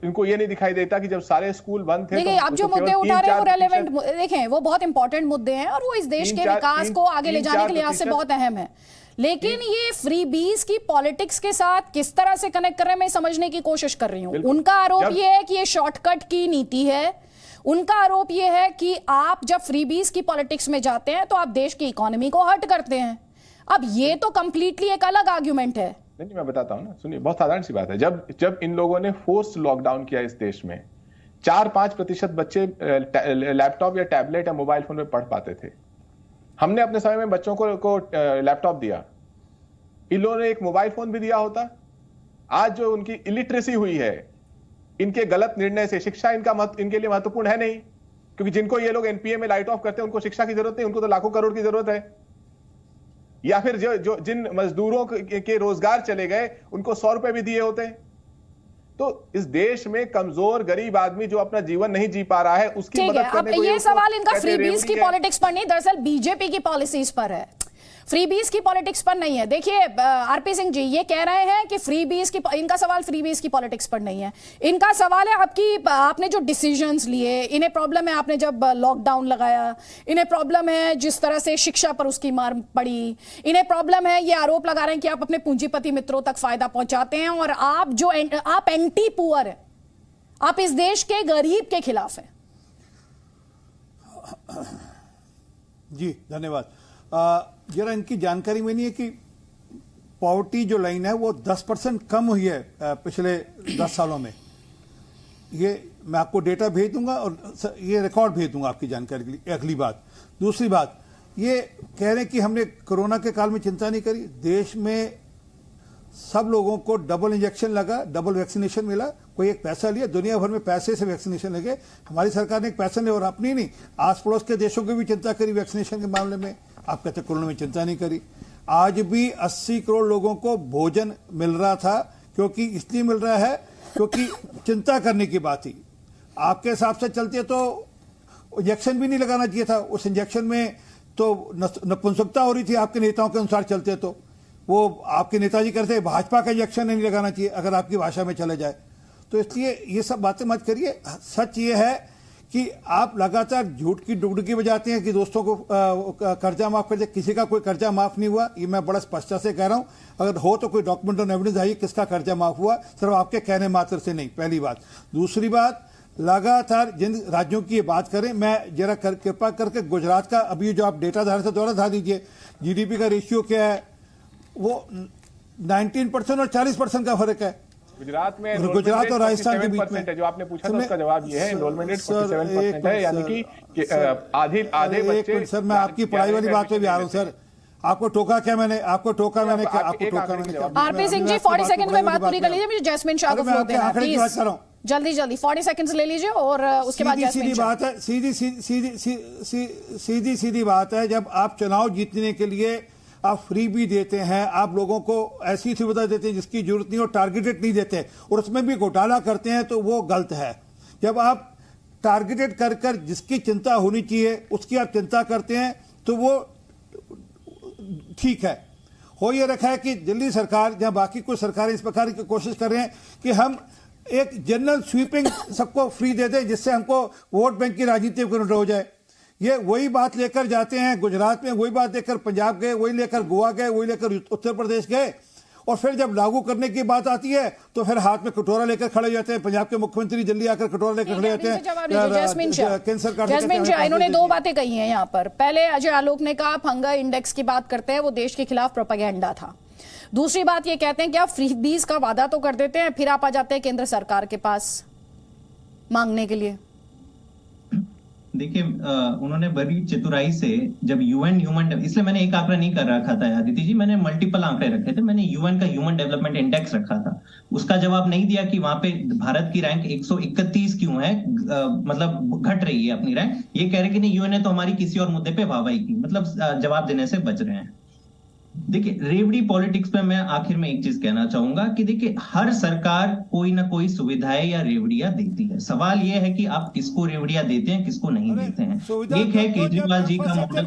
इनको ये नहीं दिखाई देता कि जब सारे स्कूल बंद थे, देखिए, आप जो मुद्दे उठा रहे हैं वो रेलेवेंट, देखें वो बहुत इंपॉर्टेंट मुद्दे हैं और वो इस देश के विकास को आगे ले जाने के लिहाज से बहुत अहम है। लेकिन ये फ्रीबीज की पॉलिटिक्स के साथ किस तरह से कनेक्ट कर रहे हैं, मैं समझने की कोशिश कर रही हूँ। उनका आरोप ये है कि ये शॉर्टकट की नीति है। उनका आरोप ये है कि आप जब फ्रीबीज की पॉलिटिक्स में जाते हैं तो आप देश की इकोनॉमी को हर्ट करते हैं। अब ये तो कंप्लीटली एक अलग आर्ग्यूमेंट है। नहीं, मैं बताता हूं ना, सुनिए, बहुत साधारण सी बात है। जब इन लोगों ने फोर्स लॉकडाउन किया इस देश में, 4-5% बच्चे लैपटॉप या टैबलेट या मोबाइल फोन में पढ़ पाते थे। हमने अपने समय में बच्चों को लैपटॉप दिया, इन लोगों ने एक मोबाइल फोन भी दिया होता। आज जो उनकी इलिटरेसी हुई है इनके गलत निर्णय से, शिक्षा इनके लिए महत्वपूर्ण है नहीं, क्योंकि जिनको ये लोग एनपीए में लाइट ऑफ करते हैं उनको शिक्षा की जरूरत नहीं, उनको तो लाखों करोड़ की जरूरत है। या फिर जिन मजदूरों के रोजगार चले गए उनको 100 रुपए भी दिए होते। तो इस देश में कमजोर गरीब आदमी जो अपना जीवन नहीं जी पा रहा है उसकी मदद करने को ये सवाल इनका फ्रीबीज की पॉलिटिक्स पर नहीं, दरअसल बीजेपी की पॉलिसीज पर है, फ्रीबीज की पॉलिटिक्स पर नहीं है। देखिए आरपी सिंह जी ये कह रहे हैं कि फ्रीबीज की, इनका सवाल फ्रीबीज की पॉलिटिक्स पर नहीं है। इनका सवाल है आपने जो डिसीजंस लिए, इन्हें प्रॉब्लम है आपने जब लॉकडाउन लगाया, इन्हें प्रॉब्लम है जिस तरह से शिक्षा पर उसकी मार पड़ी, इन्हें प्रॉब्लम है, ये आरोप लगा रहे हैं कि आप अपने पूंजीपति मित्रों तक फायदा पहुंचाते हैं और आप एंटी पुअर है, आप इस देश के गरीब के खिलाफ है। जी धन्यवाद। जरा इनकी जानकारी में नहीं है कि पॉवर्टी जो लाइन है वो 10% कम हुई है पिछले 10 सालों में। ये मैं आपको डेटा भेज दूंगा और ये रिकॉर्ड भेज दूंगा आपकी जानकारी के लिए। अगली बात, दूसरी बात, ये कह रहे हैं कि हमने कोरोना के काल में चिंता नहीं करी। देश में सब लोगों को डबल इंजेक्शन लगा, डबल वैक्सीनेशन मिला, कोई एक पैसा लिया, दुनिया भर में पैसे से वैक्सीनेशन लगे। हमारी सरकार ने एक पैसा नहीं और अपनी नहीं, आस पड़ोस के देशों की भी चिंता करी वैक्सीनेशन के मामले में। आप कहते कोरोना में चिंता नहीं करी। आज भी 80 करोड़ लोगों को भोजन मिल रहा था, क्योंकि इसलिए मिल रहा है क्योंकि चिंता करने की बात थी। आपके हिसाब से चलते तो इंजेक्शन भी नहीं लगाना चाहिए था। उस इंजेक्शन में तो नपुंसकता हो रही थी आपके नेताओं के अनुसार चलते तो। वो आपके नेताजी कहते भाजपा का इंजेक्शन नहीं लगाना चाहिए अगर आपकी भाषा में चले जाए तो। इसलिए ये सब बातें मत करिए। सच ये है कि आप लगातार झूठ की डुगडुगी बजाते हैं कि दोस्तों को कर्जा माफ कर दिया। किसी का कोई कर्जा माफ नहीं हुआ, ये मैं बड़ा स्पष्टता से कह रहा हूं। अगर हो तो कोई डॉक्यूमेंट और एविडेंस आइए किसका कर्जा माफ हुआ, सिर्फ आपके कहने मात्र से नहीं, पहली बात। दूसरी बात, लगातार जिन राज्यों की ये बात करें, मैं जरा कृपा करके गुजरात का अभी जो आप डेटा धारे से दोहरा दीजिए, जीडीपी का रेशियो क्या है, वो 19% और 40% का फर्क है गुजरात में। गुजरात और राजस्थान के बीच में जो आपने पूछा था उसका जवाब ये है, एनरोलमेंट रेट 47% है, यानी कि आधे बच्चे। सर मैं आपकी पढ़ाई वाली बात पे भी आ रहा हूँ सर। आपको टोका क्या मैंने, आपको टोका मैंने क्या, आपको टोका मैंने क्या? आरपी सिंह जी 40 सेकंड में बात पूरी कर लीजिए, मुझे जैस्मिन शाह को फ्लो देना प्लीज। जल्दी 40 सेकंड्स ले लीजिए और उसके बाद सीधी बात है, सीधी बात है। जब आप चुनाव जीतने के लिए आप फ्री भी देते हैं, आप लोगों को ऐसी सुविधा देते हैं जिसकी जरूरत नहीं और टारगेटेड नहीं देते और उसमें भी घोटाला करते हैं तो वो गलत है। जब आप टारगेटेड कर जिसकी चिंता होनी चाहिए उसकी आप चिंता करते हैं तो वो ठीक है। हो ये रखा है कि दिल्ली सरकार या बाकी कुछ सरकारें इस प्रकार की कोशिश कर रहे हैं कि हम एक जनरल स्वीपिंग सबको फ्री दे दें जिससे हमको वोट बैंक की राजनीति हो जाए। ये वही बात लेकर जाते हैं गुजरात में, वही बात लेकर पंजाब गए, वही लेकर गोवा गए, वही लेकर उत्तर प्रदेश गए और फिर जब लागू करने की बात आती है तो फिर हाथ में कटोरा लेकर खड़े हो जाते हैं। पंजाब के मुख्यमंत्री दिल्ली आकर कटोरा लेकर खड़े होते हैं। जैस्मिन शाह इन्होंने 2 बातें कही हैं यहाँ पर। पहले अजय आलोक ने कहा आप हंगर इंडेक्स की बात करते हैं, वो देश के खिलाफ प्रोपेगेंडा था। दूसरी बात ये कहते हैं कि आप फ्रीबीज का वादा तो कर देते हैं, फिर आप आ जाते हैं केंद्र सरकार के पास मांगने के लिए। देखिए उन्होंने बड़ी चतुराई से जब यूएन ह्यूमन, इसलिए मैंने एक आंकड़ा नहीं कर रखा था आदित्य जी, मैंने मल्टीपल आंकड़े रखे थे। मैंने यूएन का ह्यूमन डेवलपमेंट इंडेक्स रखा था, उसका जवाब नहीं दिया कि वहां पे भारत की रैंक 131 क्यों है, मतलब घट रही है अपनी रैंक। ये कह रहे कि नहीं यूएन ने तो हमारी किसी और मुद्दे पे वाहवाही की, मतलब जवाब देने से बच रहे हैं। देखिए रेवड़ी पॉलिटिक्स पे मैं आखिर में एक चीज कहना चाहूंगा कि देखिए हर सरकार कोई ना कोई सुविधाएं या रेवड़ियां देती है। सवाल यह है कि आप किसको रेवड़ियां देते हैं, किसको नहीं देते हैं। एक है केजरीवाल जी का मॉडल।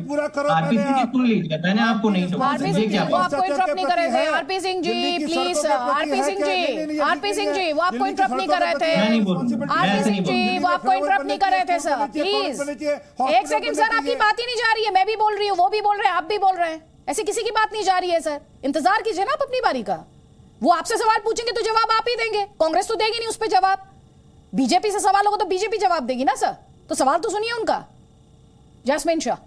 आरपी सिंह जी सुन लीजिए, मैंने आपको नहीं आपको इंटरप्ट नहीं कर रहे थे। RP Singh ji please, RP Singh ji, RP Singh ji वो आपको इंटरप्ट नहीं कर रहे थे। आरपी सिंह जी वो आपको इंटरप्ट नहीं कर रहे थे सर, प्लीज एक सेकंड सर, आपकी बात ही नहीं जा रही है। मैं भी बोल रही हूँ, वो भी बोल रहे हैं, आप भी बोल रहे हैं, ऐसी किसी की बात नहीं जा रही है सर। इंतजार कीजिए ना आप अपनी बारी का। वो आपसे सवाल पूछेंगे तो जवाब आप ही देंगे, कांग्रेस तो देगी नहीं उस पर जवाब। बीजेपी से सवाल होगा तो बीजेपी जवाब देगी ना सर, तो सवाल तो सुनिए उनका। जैस्मिन शाह,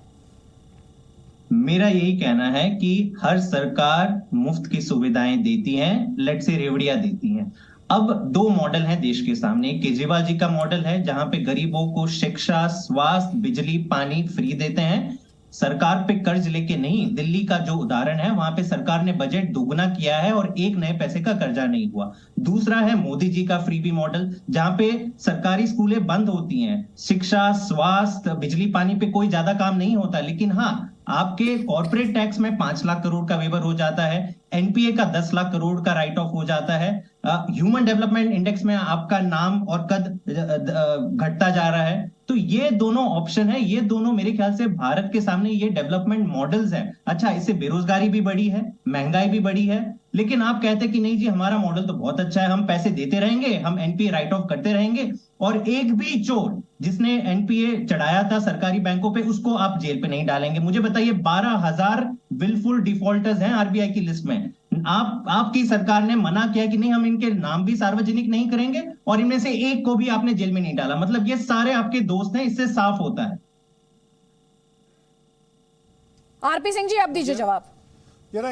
मेरा यही कहना है कि हर सरकार मुफ्त की सुविधाएं देती हैं, लेट से रेवड़ियां देती हैं। अब दो मॉडल हैं देश के सामने। केजरीवाल जी का मॉडल है जहां पे गरीबों को शिक्षा, स्वास्थ्य, बिजली, पानी फ्री देते हैं, सरकार पे कर्ज लेके नहीं। दिल्ली का जो उदाहरण है वहां पे सरकार ने बजट दोगुना किया है और एक नए पैसे का कर्जा नहीं हुआ। दूसरा है मोदी जी का फ्रीबी मॉडल, जहां पे सरकारी स्कूलें बंद होती हैं, शिक्षा, स्वास्थ्य, बिजली, पानी पे कोई ज्यादा काम नहीं होता, लेकिन हाँ आपके कॉर्पोरेट टैक्स में 5 लाख करोड़ का वेवर हो जाता है, एनपीए का 10 लाख करोड़ का राइट ऑफ हो जाता है, ह्यूमन डेवलपमेंट इंडेक्स में आपका नाम और कद घटता जा रहा है। तो ये दोनों ऑप्शन है, ये दोनों मेरे ख्याल से भारत के सामने ये डेवलपमेंट मॉडल्स हैं। अच्छा, इससे बेरोजगारी भी बढ़ी है, महंगाई भी बढ़ी है, लेकिन आप कहते हैं कि नहीं जी हमारा मॉडल तो बहुत अच्छा है, हम पैसे देते रहेंगे, हम एनपीए राइट ऑफ करते रहेंगे, और एक भी चोर जिसने एनपीए चढ़ाया था सरकारी बैंकों पे उसको आप जेल पे नहीं डालेंगे। मुझे बताइए 12,000 विलफुल डिफॉल्टर्स हैं आरबीआई की लिस्ट में। आपकी सरकार ने मना किया कि नहीं हम इनके नाम भी सार्वजनिक नहीं करेंगे, और इनमें से एक को भी आपने जेल में नहीं डाला। मतलब ये सारे आपके दोस्त हैं, इससे साफ होता है। आरपी सिंह जी आप दीजिए जवाब। जरा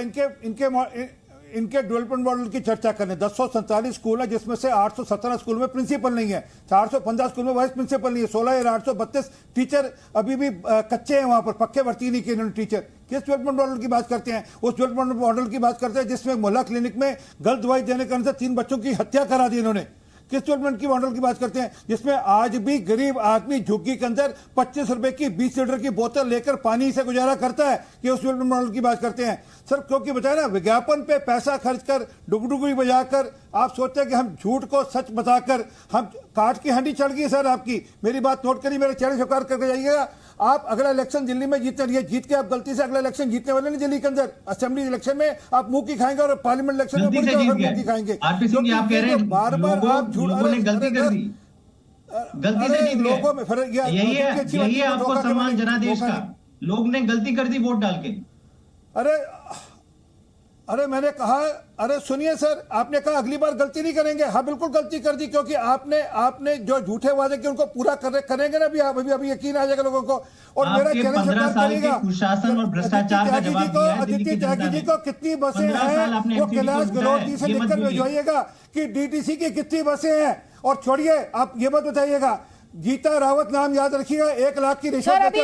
इनके डेवलपमेंट मॉडल की चर्चा करें। 1047 स्कूल है जिसमें से 817 स्कूल में प्रिंसिपल नहीं है, 415 स्कूल में वाइस प्रिंसिपल नहीं है, 16,832 टीचर अभी भी कच्चे हैं, वहां पर पक्के भर्ती नहीं किए इन्होंने टीचर। किस डेवलपमेंट मॉडल की बात करते हैं? उस डेवलपमेंट मॉडल की बात करते हैं जिसमें मोहल्ला क्लिनिक में गलत दवाई देने के अनुसार 3 बच्चों की हत्या करा दी इन्होंने। किस डेवलपमेंट की मॉडल की बात करते हैं जिसमें आज भी गरीब आदमी झुग्गी के अंदर 25 रुपए की 20 लीटर की बोतल लेकर पानी से गुजारा करता है? कि उस डेवलपमेंट मॉडल की बात करते हैं सर? क्योंकि बताया ना, विज्ञापन पे पैसा खर्च कर, डुगडुगी बजाकर आप सोचते हैं कि हम झूठ को सच बताकर हम काट की हंडी चढ़ गई सर आपकी। मेरी बात नोट करिए, मेरे चैनल स्वीकार करके जाइएगा। आप अगला इलेक्शन दिल्ली में जीतने रहिए, जीत के आप गलती से अगला इलेक्शन जीतने वाले नहीं। दिल्ली के अंदर असेंबली इलेक्शन में आप मुंह की खाएंगे और पार्लियामेंट इलेक्शन में मुंह की खाएंगे। बार बार आप झूठ, गलती से जीत गए। लोगों में फिर यही आपको सम्मान जनादेश का, लोग ने गलती कर दी वोट डाल के। अरे मैंने कहा, अरे सुनिए सर, आपने कहा अगली बार गलती नहीं करेंगे। हाँ बिल्कुल गलती कर दी, क्योंकि आपने जो झूठे वादे किए उनको पूरा करेंगे ना। अभी यकीन आ जाएगा लोगों को। और मेरा चैलेंज सरकार करेगा, आदित्य त्यागी जी को कितनी बसें हैं वो कैलाश गहलोत जी से लिखकर भिजवाइएगा कि डीटीसी की कितनी बसें हैं। और छोड़िए, आप ये बात बताइएगा, गीता रावत नाम याद रखिएगा, 1 लाख की रिश्वत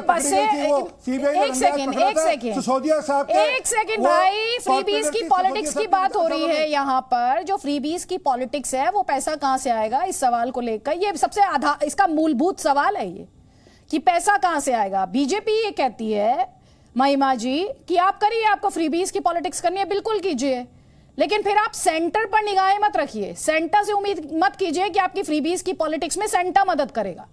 एक सेकंड भाई, फ्रीबीज की पॉलिटिक्स की बात हो रही है यहाँ पर। जो फ्रीबीज की पॉलिटिक्स है वो पैसा कहां से आएगा, इस सवाल को लेकर ये सबसे इसका मूलभूत सवाल है ये कि पैसा कहां से आएगा। बीजेपी ये कहती है महिमा जी कि आप करिए, आपको फ्रीबीज की पॉलिटिक्स करनी है बिल्कुल कीजिए, लेकिन फिर आप सेंटर पर निगाहें मत रखिए। सेंटर से उम्मीद मत कीजिए कि आपकी फ्रीबीज की पॉलिटिक्स में सेंटर मदद करेगा।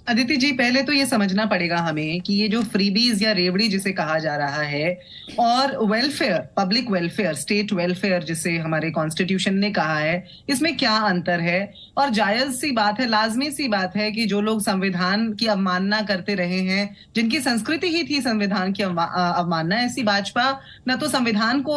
अदिति जी, पहले तो ये समझना पड़ेगा हमें कि ये जो फ्रीबीज या रेवड़ी जिसे कहा जा रहा है और welfare, public welfare, state welfare जिसे हमारे कॉन्स्टिट्यूशन ने कहा है, इसमें क्या अंतर है। और जायज सी बात है, लाजमी सी बात है कि जो लोग संविधान की अवमानना करते रहे हैं, जिनकी संस्कृति ही थी संविधान की अवमानना, ऐसी भाजपा न तो संविधान को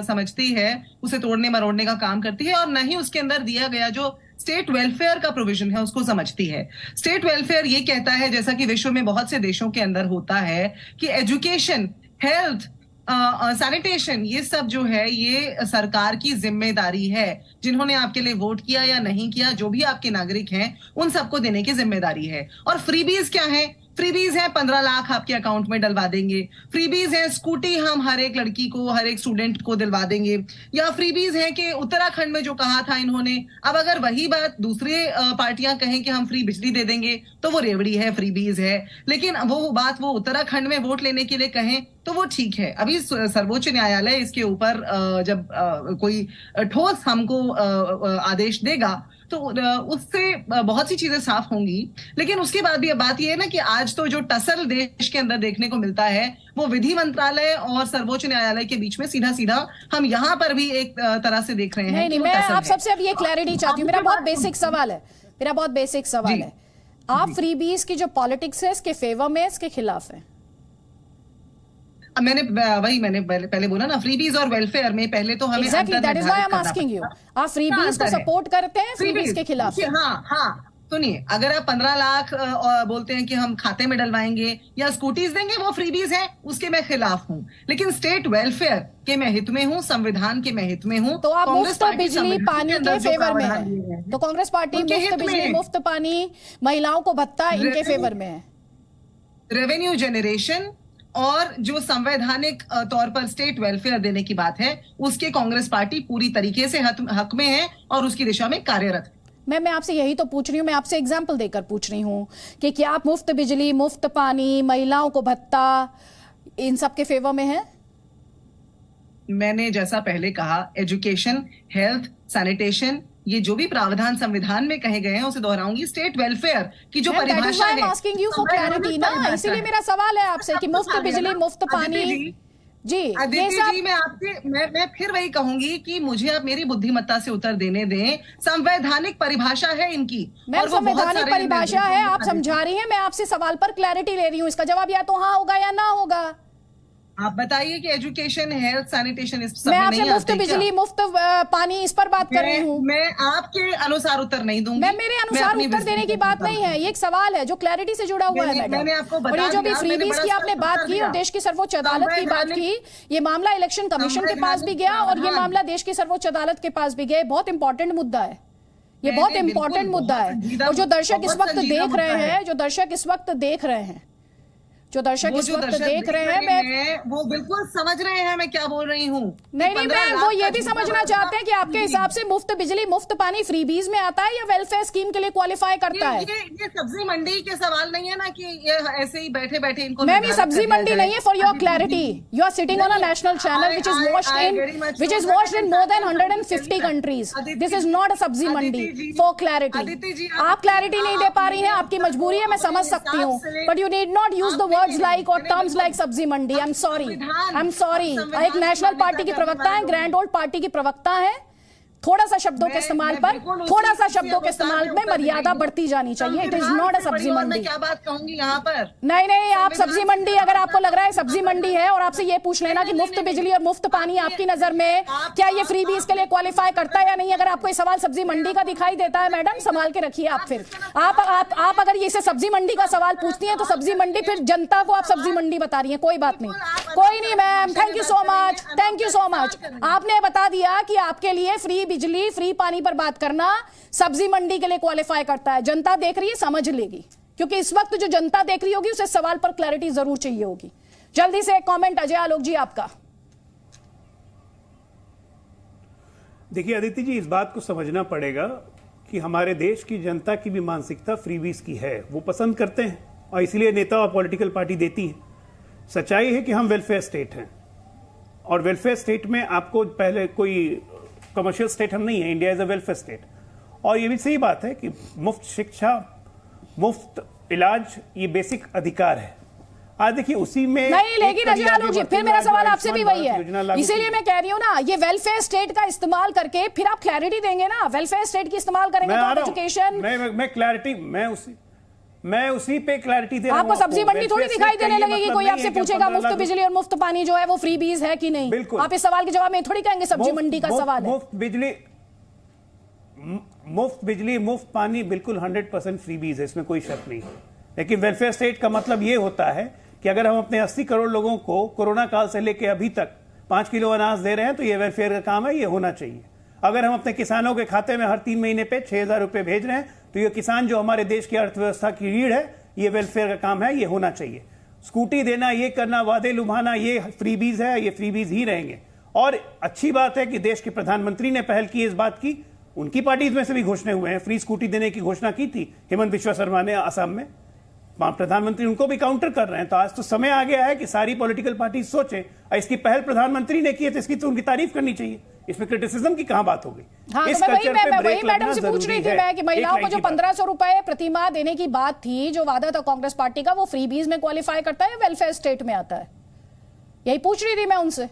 समझती है, उसे तोड़ने मरोड़ने का काम करती है, और न ही उसके अंदर दिया गया जो स्टेट वेलफेयर का प्रोविजन है उसको समझती है। स्टेट वेलफेयर ये कहता है, जैसा कि विश्व में बहुत से देशों के अंदर होता है, कि एजुकेशन, हेल्थ, सैनिटेशन, ये सब जो है ये सरकार की जिम्मेदारी है। जिन्होंने आपके लिए वोट किया या नहीं किया, जो भी आपके नागरिक हैं, उन सबको देने की जिम्मेदारी है। और फ्रीबीज क्या है? फ्रीबीज है 15 लाख आपके अकाउंट में डलवा देंगे। फ्रीबीज है स्कूटी हम हर एक लड़की को, हर एक स्टूडेंट को दिलवा देंगे। या फ्रीबीज है कि उत्तराखंड में जो कहा था इन्होंने, अब अगर वही बात दूसरे पार्टियां कहें कि हम फ्री बिजली दे देंगे तो वो रेवड़ी है, फ्रीबीज है। लेकिन वो बात वो उत्तराखंड में वोट लेने के लिए कहें तो वो ठीक है। अभी सर्वोच्च न्यायालय इसके ऊपर जब कोई ठोस हमको आदेश देगा तो उससे बहुत सी चीजें साफ होंगी। लेकिन उसके बाद भी अब बात यह है ना कि आज तो जो टसल देश के अंदर देखने को मिलता है वो विधि मंत्रालय और सर्वोच्च न्यायालय के बीच में सीधा सीधा हम यहाँ पर भी एक तरह से देख रहे हैं। नहीं, मैं आप सबसे अब ये क्लैरिटी चाहती हूँ। मेरा बहुत बेसिक सवाल है, आप फ्रीबीज की जो पॉलिटिक्स है इसके फेवर में, इसके खिलाफ है? मैंने पहले बोला ना, फ्रीबीज और वेलफेयर में पहले तो हमें Exactly, that is why I'm asking you. आप फ्रीबीज को सपोर्ट करते हैं, फ्रीबीज के खिलाफ? हाँ, सुनिए, अगर आप 15 लाख बोलते हैं कि हम खाते में डलवाएंगे या स्कूटीज देंगे, वो फ्रीबीज है, उसके मैं खिलाफ हूँ। लेकिन स्टेट वेलफेयर के मैं हित में हूँ, संविधान के मैं हित में हूँ। तो आप मुफ्त बिजली पानी के फेवर में है, तो कांग्रेस पार्टी मुफ्त बिजली, मुफ्त पानी, महिलाओं को भत्ता, इनके फेवर में है। रेवेन्यू जनरेशन और जो संवैधानिक तौर पर स्टेट वेलफेयर देने की बात है, उसके कांग्रेस पार्टी पूरी तरीके से हक में है और उसकी दिशा में कार्यरत है। मैं आपसे यही तो पूछ रही हूँ, मैं आपसे एग्जाम्पल देकर पूछ रही हूँ कि क्या आप मुफ्त बिजली, मुफ्त पानी, महिलाओं को भत्ता, इन सब के फेवर में है? मैंने जैसा पहले कहा, एजुकेशन, हेल्थ, सैनिटेशन, ये जो भी प्रावधान संविधान में कहे गए हैं उसे दोहराऊंगी। स्टेट वेलफेयर की जो परिभाषा है, आस्किंग यू फॉर क्लैरिटी ना, इसीलिए मेरा सवाल है आपसे कि मुफ्त बिजली, मुफ्त पानी। जी अदिति जी, मैं फिर वही कहूंगी कि मुझे आप मेरी बुद्धिमत्ता से उत्तर देने दें। संवैधानिक परिभाषा है इनकी, और संवैधानिक परिभाषा है, आप समझा रही हैं, मैं आपसे सवाल पर क्लैरिटी ले रही हूँ। इसका जवाब या तो हाँ होगा या ना होगा। आप बताइए कि एजुकेशन, हेल्थ, सैनिटेशन, इस सब मैं में आपसे नहीं मुफ्त बिजली, मुफ्त पानी, इस पर बात कर रही हूँ। मैं आपके अनुसार उत्तर नहीं दूंगी। मैं मेरे अनुसार उत्तर देने की बात नहीं है, ये एक सवाल है जो क्लैरिटी से जुड़ा हुआ है मैडम। मैंने आपको और ये जो भी फ्रीबीज की आपने बात की और देश की सर्वोच्च अदालत की बात की, ये मामला इलेक्शन कमीशन के पास भी गया और ये मामला देश की सर्वोच्च अदालत के पास भी गया। बहुत इंपॉर्टेंट मुद्दा है, ये बहुत इंपॉर्टेंट मुद्दा है। और जो दर्शक इस वक्त देख रहे हैं, जो दर्शक इस वक्त देख रहे हैं, वो बिल्कुल समझ रहे हैं मैं क्या बोल रही हूँ। नहीं, मैं वो ये भी समझना चाहते हैं कि आपके हिसाब से मुफ्त बिजली, मुफ्त पानी फ्रीबीज में आता है या वेलफेयर स्कीम के लिए क्वालिफाई करता है? ये सब्जी मंडी के सवाल नहीं है ना कि ये ऐसे ही बैठे बैठे इनको। मैम, ये सब्जी मंडी नहीं है। For your clarity, you are sitting on a national channel which is watched in more than 150 countries. This is not a सब्जी मंडी। For clarity, आप क्लैरिटी नहीं दे पा रही हैं, आपकी मजबूरी है, मैं समझ सकती हूँ, but you need not use the words like or terms like sabzi mandi. I am sorry. एक नेशनल पार्टी की प्रवक्ता है, ग्रैंड ओल्ड पार्टी की प्रवक्ता है, थोड़ा सा शब्दों के इस्तेमाल पर, थोड़ा सा शब्दों के इस्तेमाल में मर्यादा बढ़ती जानी चाहिए। इट इज नॉट अ सब्जी मंडी। क्या बात कहूंगी यहाँ पर? नहीं, आप सब्जी मंडी, अगर आपको लग रहा है सब्जी मंडी है, और आपसे ये पूछ लेना कि मुफ्त बिजली और मुफ्त पानी आपकी नजर में क्या ये फ्रीबीज के लिए क्वालिफाई करता है या नहीं। अगर आपको ये सवाल सब्जी मंडी का दिखाई देता है, मैडम संभाल के रखिए। आप फिर आप अगर ये सब्जी मंडी का सवाल पूछती हैं तो सब्जी मंडी, फिर जनता को आप सब्जी मंडी बता रही हैं। कोई बात नहीं, कोई नहीं ma'am, thank you so much. आपने बता दिया कि आपके लिए फ्री बिजली, फ्री पानी पर बात करना सब्जी मंडी के लिए क्वालिफाई करता है। जनता देख रही है, समझ लेगी, क्योंकि इस वक्त जो जनता देख रही होगी उसे सवाल पर क्लैरिटी जरूर चाहिए होगी। जल्दी से एक कमेंट अजय आलोक जी आपका। देखिए अदिति जी, इस बात को समझना पड़ेगा कि हमारे देश की जनता की भी मानसिकता फ्रीबीज की है। वो पसंद करते हैं और इसीलिए नेता और पॉलिटिकल पार्टी देती है। सच्चाई है कि हम वेलफेयर स्टेट हैं और वेलफेयर स्टेट में आपको पहले कोई कमर्शियल स्टेट हम नहीं है। India is a welfare state. और ये भी सही बात है कि मुफ्त शिक्षा, मुफ्त इलाज, ये बेसिक अधिकार है। आज देखिए उसी में नहीं, लेकिन अजय आलोक जी, फिर मेरा सवाल आपसे भी वही है, इसीलिए मैं कह रही हूँ ना, ये वेलफेयर स्टेट का इस्तेमाल करके फिर आप क्लैरिटी देंगे ना। वेलफेयर स्टेट की इस्तेमाल करेंगे तो एजुकेशन, मैं क्लैरिटी, मैं उसी पे क्लैरिटी दे रहा हूं। आपको सब्जी मंडी थोड़ी दिखाई देने लगेगी। कोई आपसे पूछेगा मुफ्त बिजली और मुफ्त पानी जो है वो फ्रीबीज है कि नहीं, आप इस सवाल के जवाब में थोड़ी कहेंगे सब्जी मंडी का सवाल है। मुफ्त बिजली, मुफ्त पानी बिल्कुल 100% फ्रीबीज है, इसमें कोई शक नहीं है। लेकिन वेलफेयर स्टेट का मतलब ये होता है कि अगर हम अपने 80 करोड़ लोगों को कोरोना काल से लेकर अभी तक 5 किलो अनाज दे रहे हैं तो ये वेलफेयर का काम है, ये होना चाहिए। अगर हम अपने किसानों के खाते में हर 3 महीने पे 6,000 रुपए भेज रहे हैं तो ये किसान जो हमारे देश की अर्थव्यवस्था की रीढ़ है, ये वेलफेयर का काम है, ये होना चाहिए। स्कूटी देना, ये करना, वादे लुभाना, ये फ्रीबीज है, ये फ्रीबीज ही रहेंगे। और अच्छी बात है कि देश के प्रधानमंत्री ने पहल की इस बात की, उनकी पार्टी में से भी घोषणा हुए हैं, फ्री स्कूटी देने की घोषणा की थी हेमंत बिश्वा शर्मा ने असम में, प्रधानमंत्री उनको भी काउंटर कर रहे हैं। तो आज तो समय आ गया है कि सारी पॉलिटिकल पार्टी सोचे, इसकी पहल प्रधानमंत्री ने की है तो इसकी तो उनकी तारीफ करनी चाहिए, इसमें क्रिटिसिज्म की कहां बात हो गई। हाँ, इस तो कल्चर पे मैं ब्रेक मैडम लगना से पूछ रही जरूरी थी है। मैं कि महिलाओं को जो एक लाइन की 1500 रुपए प्रतिमाह देने की बात थी, जो वादा था कांग्रेस पार्टी का, वो फ्रीबीज में क्वालिफाई करता है या वेलफेयर स्टेट में आता है? यही पूछ रही थी मैं उनसे।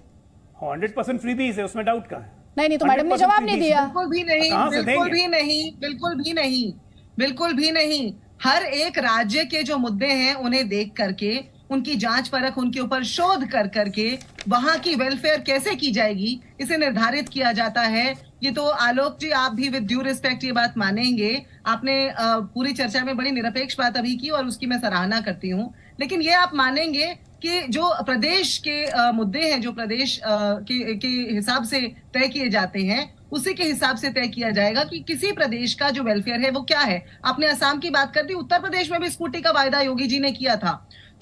100% फ्रीबीज है, उसमें डाउट कहां है? नहीं, तो मैडम ने जवाब नहीं दिया। बिल्कुल भी नहीं, बिल्कुल भी नहीं, बिल्कुल भी नहीं, बिल्कुल भी नहीं। हर एक राज्य के जो मुद्दे हैं उन्हें देख करके, उनकी जांच परख, उनके ऊपर शोध कर करके वहां की वेलफेयर कैसे की जाएगी, इसे निर्धारित किया जाता है। ये तो आलोक जी, आप भी विद ड्यू रिस्पेक्ट ये बात मानेंगे, आपने पूरी चर्चा में बड़ी निरपेक्ष बात अभी की और उसकी मैं सराहना करती हूँ, लेकिन ये आप मानेंगे कि जो प्रदेश के मुद्दे हैं, जो प्रदेश के हिसाब से तय किए जाते हैं, उसी के हिसाब से तय किया जाएगा कि किसी प्रदेश का जो वेलफेयर है वो क्या है। आपने असम की बात कर दी, उत्तर प्रदेश में भी स्कूटी का वायदा योगी जी ने किया था।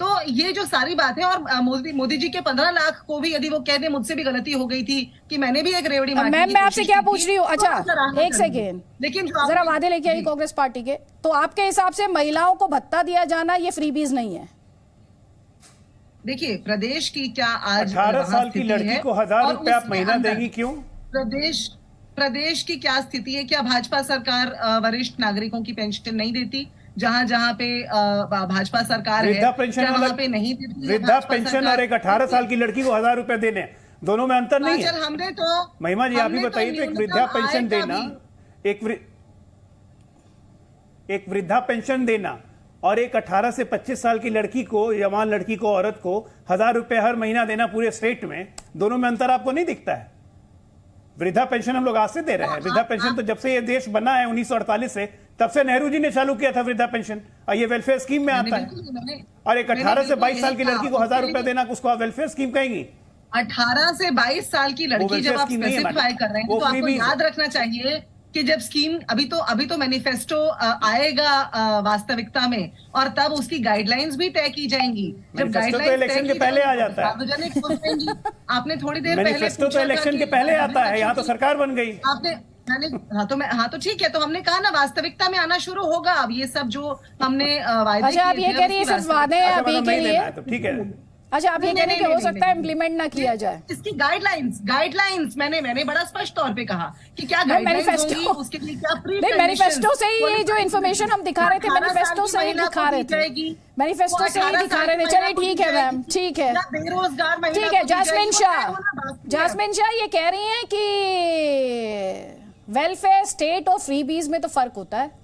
तो ये जो सारी बात है, और मोदी जी के 15 लाख को भी यदि वो कह दे मुझसे भी गलती हो गई थी कि मैंने भी एक रेवड़ी मारने की कोशिश की, मैं आपसे क्या पूछ रही हूँ, अच्छा एक सेकेंड, लेकिन जरा वादे लेके आई कांग्रेस पार्टी के, तो आपके हिसाब से महिलाओं को भत्ता दिया जाना ये फ्रीबीज नहीं है? देखिए, प्रदेश की क्या आज 18 साल की लड़की को 1000 रुपए आप महीना देंगी, क्यों? प्रदेश की क्या स्थिति है? क्या भाजपा सरकार वरिष्ठ नागरिकों की पेंशन नहीं देती? जहां जहां पे भाजपा सरकार है, वहां पे नहीं देती। वृद्धा पेंशन और एक 18 साल की लड़की को 1000 रुपए देने, दोनों में अंतर नहीं है। हमने तो महिमा जी आप ही बताइए, तो एक वृद्धा पेंशन देना, एक वृद्धा पेंशन देना और एक 18 से 25 साल की लड़की को, जवान लड़की को, औरत को 1000 रुपए हर महीना देना पूरे स्टेट में, दोनों में अंतर आपको नहीं दिखता है? वृद्धा पेंशन हम लोग आज से दे रहे हैं। वृद्धा पेंशन तो जब से ये देश बना है 1948 से, तब से नेहरू जी ने चालू किया था वृद्धा पेंशन, और ये वेलफेयर स्कीम में आता है। और एक 18 से 22 साल की लड़की को 1000 रुपए देना, उसको आप वेलफेयर स्कीम कहेंगी? 18 से 22 साल की लड़की जब आप स्पेसिफाई कर रहे हैं तो आपको याद रखना चाहिए कि जब स्कीम अभी तो मैनिफेस्टो आएगा वास्तविकता में, और तब उसकी गाइडलाइंस भी तय की जाएंगी। जब गाइडलाइंस तो इलेक्शन के पहले आ जाता है, सार्वजनिक हो जाएंगी। आपने थोड़ी देर पहले मैनिफेस्टो तो इलेक्शन के पहले आता है, यहाँ तो सरकार बन गई। आपने हाँ तो ठीक है, तो हमने कहा ना वास्तविकता में आना शुरू होगा अब ये सब जो हमने वायदे। अच्छा, आप ये कह रही है सिर्फ वादे हैं अभी के लिए, ठीक है। अच्छा, आप ये कह रहे हैं कि हो सकता है इम्प्लीमेंट ना किया जाए इसकी गाइडलाइंस मैंने बड़ा स्पष्ट तौर पे कहा कि क्या गाइडलाइंस होंगी, उसके लिए क्या नहीं, मैनिफेस्टो से ही ये जो इन्फॉर्मेशन हम दिखा रहे थे, मैनिफेस्टो से ही दिखा रहे थे, मैनिफेस्टो से ही दिखा रहे थे। चलिए ठीक है मैम, ठीक है, बेरोजगार, ठीक है। जास्मिन शाह ये कह रही हैं कि वेलफेयर स्टेट और फ्रीबीज में तो फर्क होता है।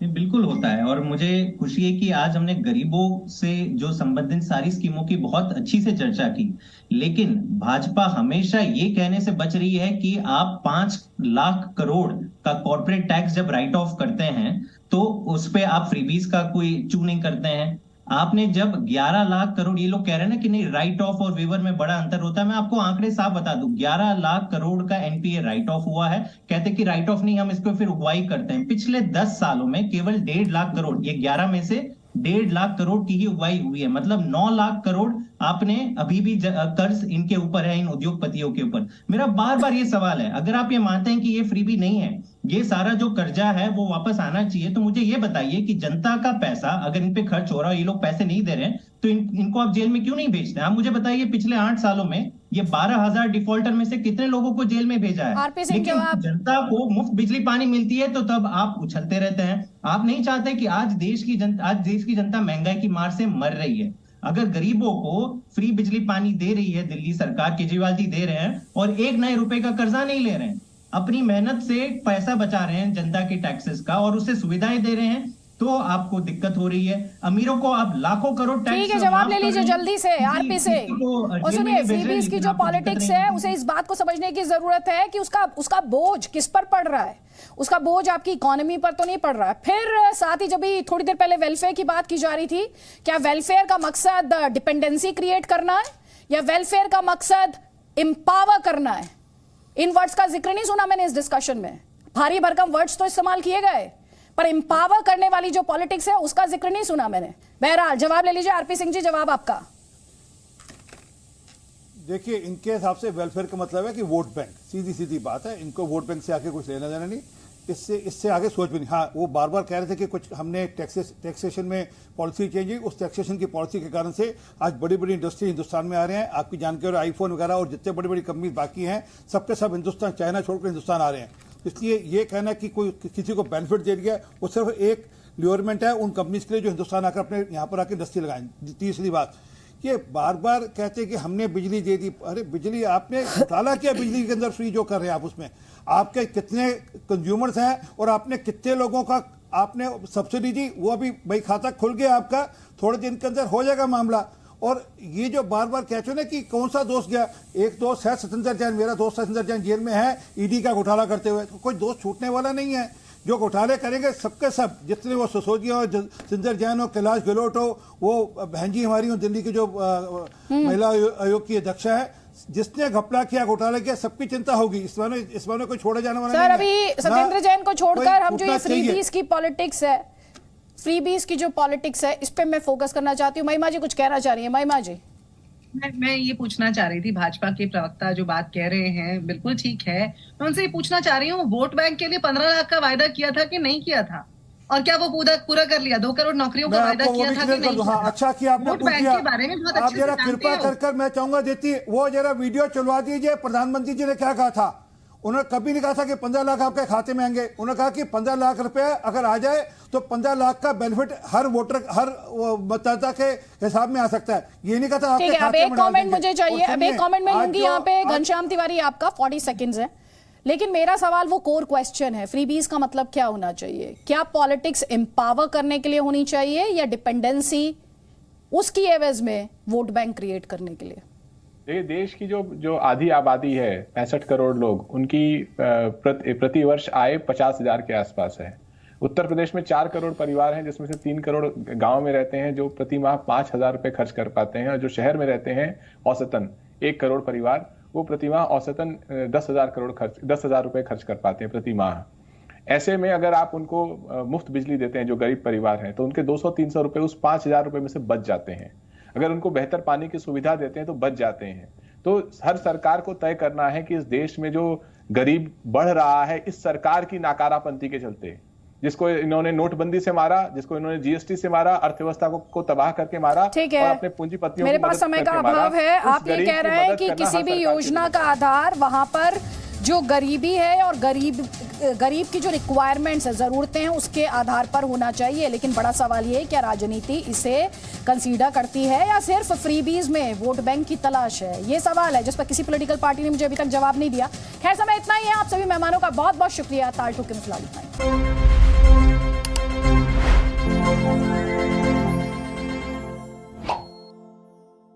बिल्कुल होता है, और मुझे खुशी है कि आज हमने गरीबों से जो संबंधित सारी स्कीमों की बहुत अच्छी से चर्चा की, लेकिन भाजपा हमेशा ये कहने से बच रही है कि आप 5 लाख करोड़ का कॉर्पोरेट टैक्स जब राइट ऑफ करते हैं तो उस पे आप फ्रीबीज का कोई चूनिंग करते हैं। आपने जब 11 लाख करोड़, ये लोग कह रहे हैं ना कि नहीं राइट ऑफ और वेवर में बड़ा अंतर होता है, मैं आपको आंकड़े साफ बता दूं, 11 लाख करोड़ का एनपीए राइट ऑफ हुआ है। कहते कि राइट ऑफ नहीं, हम इसको फिर उगवाई करते हैं। पिछले 10 सालों में केवल 1.5 लाख करोड़, ये 11 में से 1.5 लाख करोड़ की ही उगवाई हुई है, मतलब 9 लाख करोड़ आपने अभी भी कर्ज इनके ऊपर है, इन उद्योगपतियों के ऊपर। मेरा बार बार ये सवाल है, अगर आप ये मानते हैं कि ये फ्रीबी नहीं है, ये सारा जो कर्जा है वो वापस आना चाहिए, तो मुझे ये बताइए कि जनता का पैसा अगर इन पे खर्च हो रहा है, ये लोग पैसे नहीं दे रहे हैं, तो इनको आप जेल में क्यों नहीं भेजते? आप मुझे बताइए पिछले 8 सालों में ये 12,000 डिफॉल्टर में से कितने लोगों को जेल में भेजा है? लेकिन जनता को मुफ्त बिजली पानी मिलती है तो तब आप उछलते रहते हैं। आप नहीं चाहते कि आज देश की जनता महंगाई की मार से मर रही है। अगर गरीबों को फ्री बिजली पानी दे रही है दिल्ली सरकार, केजरीवाल जी दे रहे हैं, और 1 नए रुपए का कर्जा नहीं ले रहे हैं, अपनी मेहनत से पैसा बचा रहे हैं जनता के टैक्सेस का और उससे सुविधाएं दे रहे हैं, तो आपको दिक्कत हो रही है। अमीरों को आप लाखों करोड़ टैक्स, ठीक है, जवाब ले लीजिए जल्दी से आरपी से। और सुनिए, फ्रीबीज की जो पॉलिटिक्स है उसे इस बात को समझने की जरूरत है कि उसका बोझ किस पर पड़ रहा है। उसका बोझ आपकी इकोनॉमी पर तो नहीं पड़ रहा है। फिर साथ ही जब भी थोड़ी देर पहले वेलफेयर की बात की जा रही थी, क्या वेलफेयर का मकसद डिपेंडेंसी क्रिएट करना है या वेलफेयर का मकसद एम्पावर करना है? इन वर्ड्स का जिक्र नहीं सुना मैंने इस डिस्कशन में। भारी भरकम वर्ड्स तो इस्तेमाल किए गए, पर एम्पावर करने वाली जो पॉलिटिक्स है उसका जिक्र नहीं सुना मैंने। बहरहाल जवाब ले लीजिए आरपी सिंह जी, जवाब आपका। देखिए, इनके हिसाब से वेलफेयर का मतलब है कि वोट बैंक, सीधी सीधी बात है। इनको वोट बैंक से आके कुछ लेना देना नहीं, इससे आगे सोच भी नहीं। हाँ, वो बार बार कह रहे थे कि कुछ हमने टैक्सेशन में पॉलिसी चेंज हुई, उस टैक्सेशन की पॉलिसी के कारण से आज बड़ी बड़ी इंडस्ट्री हिंदुस्तान में आ रहे हैं। आपकी जानकारी, आईफोन वगैरह और जितने बड़ी बड़ी कंपनी बाकी हैं सबके सब हिंदुस्तान, चाइना छोड़कर हिंदुस्तान आ रहे हैं। इसलिए ये कहना कि कोई किसी को बेनिफिट दे दिया, वो सिर्फ एक ल्योरमेंट है उन कंपनीज के लिए जो हिंदुस्तान आकर अपने यहाँ पर आकर इंडस्ट्री लगाएं। तीसरी बात, ये बार बार कहते हैं कि हमने बिजली दे दी। अरे बिजली आपने घोटाला किया बिजली के अंदर, फ्री जो कर रहे हैं आप, उसमें आपके कितने कंज्यूमर्स हैं और आपने कितने लोगों का आपने सब्सिडी दी, वो अभी भाई खाता खुल गया आपका, थोड़े दिन के अंदर हो जाएगा मामला। और ये जो बार बार कहते हो ना कि कौन सा दोस्त गया, एक दोस्त है सतेंद्र जैन, मेरा दोस्त सतेंद्र जैन जेल में है ईडी का घोटाला करते हुए, तो कोई दोस्त छूटने वाला नहीं है। जो घोटाले करेंगे सबके सब, जितने वो सिसोदिया हो, सतेंद्र जैन हो, कैलाश गहलोत हो, वो बहन जी हमारी हो दिल्ली की जो महिला आयोग की अध्यक्ष है, जिसने घपला किया, घोटाला किया, सबकी चिंता होगी। इस बार कोई छोड़े जाने वाला नहीं है। सर, अभी सतेंद्र जैन को छोड़कर हम जो ये फ्रीबीज की पॉलिटिक्स है, फ्रीबीज की जो पॉलिटिक्स है, इस पे मैं फोकस करना चाहती हूँ। महिमा जी कुछ कहना चाह रही है। महिमा जी, मैं ये पूछना चाह रही थी, भाजपा के प्रवक्ता जो बात कह रहे हैं बिल्कुल ठीक है। मैं उनसे ये पूछना चाह रही हूँ, वोट बैंक के लिए 15 लाख का वायदा किया था कि नहीं किया था, और क्या वो पूरा कर लिया? 2 करोड़ नौकरियों का वायदा किया था कि नहीं किया? अच्छा किया आपने वोट बैंक के बारे में बहुत अच्छे से जानते हो। कृपा कर मैं चाहूंगा देती वो जरा वीडियो चलवा दीजिए। प्रधानमंत्री जी ने क्या कहा था? उन्होंने कभी नहीं कहा था कि 15 लाख आपके खाते में आएंगे। उन्होंने कहा कि 15 लाख रुपए अगर आ जाए तो 15 लाख का बेनिफिट हर वोटर, हर मतदाता के हिसाब में आ सकता है। ये नहीं कहा। ठीक है, अब एक कमेंट मुझे चाहिए, अब एक कमेंट मैं लूंगी यहाँ पे। घनश्याम तिवारी, आपका 40 सेकेंड्स है, लेकिन मेरा सवाल वो कोर क्वेश्चन है, फ्रीबीज का मतलब क्या होना चाहिए? क्या पॉलिटिक्स एम्पावर करने के लिए होनी चाहिए या डिपेंडेंसी उसकी एवज में वोट बैंक क्रिएट करने के लिए? ये देश की जो आधी आबादी है, 65 करोड़ लोग, उनकी प्रति वर्ष आय 50,000 के आसपास है। उत्तर प्रदेश में 4 करोड़ परिवार हैं, जिसमें से 3 करोड़ गांव में रहते हैं, जो प्रति माह 5,000 रुपए खर्च कर पाते हैं। और जो शहर में रहते हैं औसतन 1 करोड़ परिवार, वो प्रति माह औसतन 10,000 रुपए खर्च कर पाते हैं प्रति माह। ऐसे में अगर आप उनको मुफ्त बिजली देते हैं, जो गरीब परिवार हैं, तो उनके 200-300 रुपए उस 5,000 रुपए में से बच जाते हैं। अगर उनको बेहतर पानी की सुविधा देते हैं तो बच जाते हैं। तो हर सरकार को तय करना है कि इस देश में जो गरीब बढ़ रहा है इस सरकार की नाकारापंती के चलते, जिसको इन्होंने नोटबंदी से मारा, जिसको इन्होंने जीएसटी से मारा, अर्थव्यवस्था को तबाह करके मारा, ठीक है, और अपने पूंजीपतियों मेरे पास समय का अभाव है। आप ये कह रहे हैं कि किसी भी योजना का आधार वहां पर जो गरीबी है और गरीब की जो रिक्वायरमेंट्स है, जरूरतें हैं, उसके आधार पर होना चाहिए। लेकिन बड़ा सवाल ये है, क्या राजनीति इसे कंसीडर करती है या सिर्फ फ्रीबीज में वोट बैंक की तलाश है? ये सवाल है जिस पर किसी पॉलिटिकल पार्टी ने मुझे अभी तक जवाब नहीं दिया। खैर, समय इतना ही है। आप सभी मेहमानों का बहुत बहुत शुक्रिया। ताल ठोक के में फिलहाल इतना ही।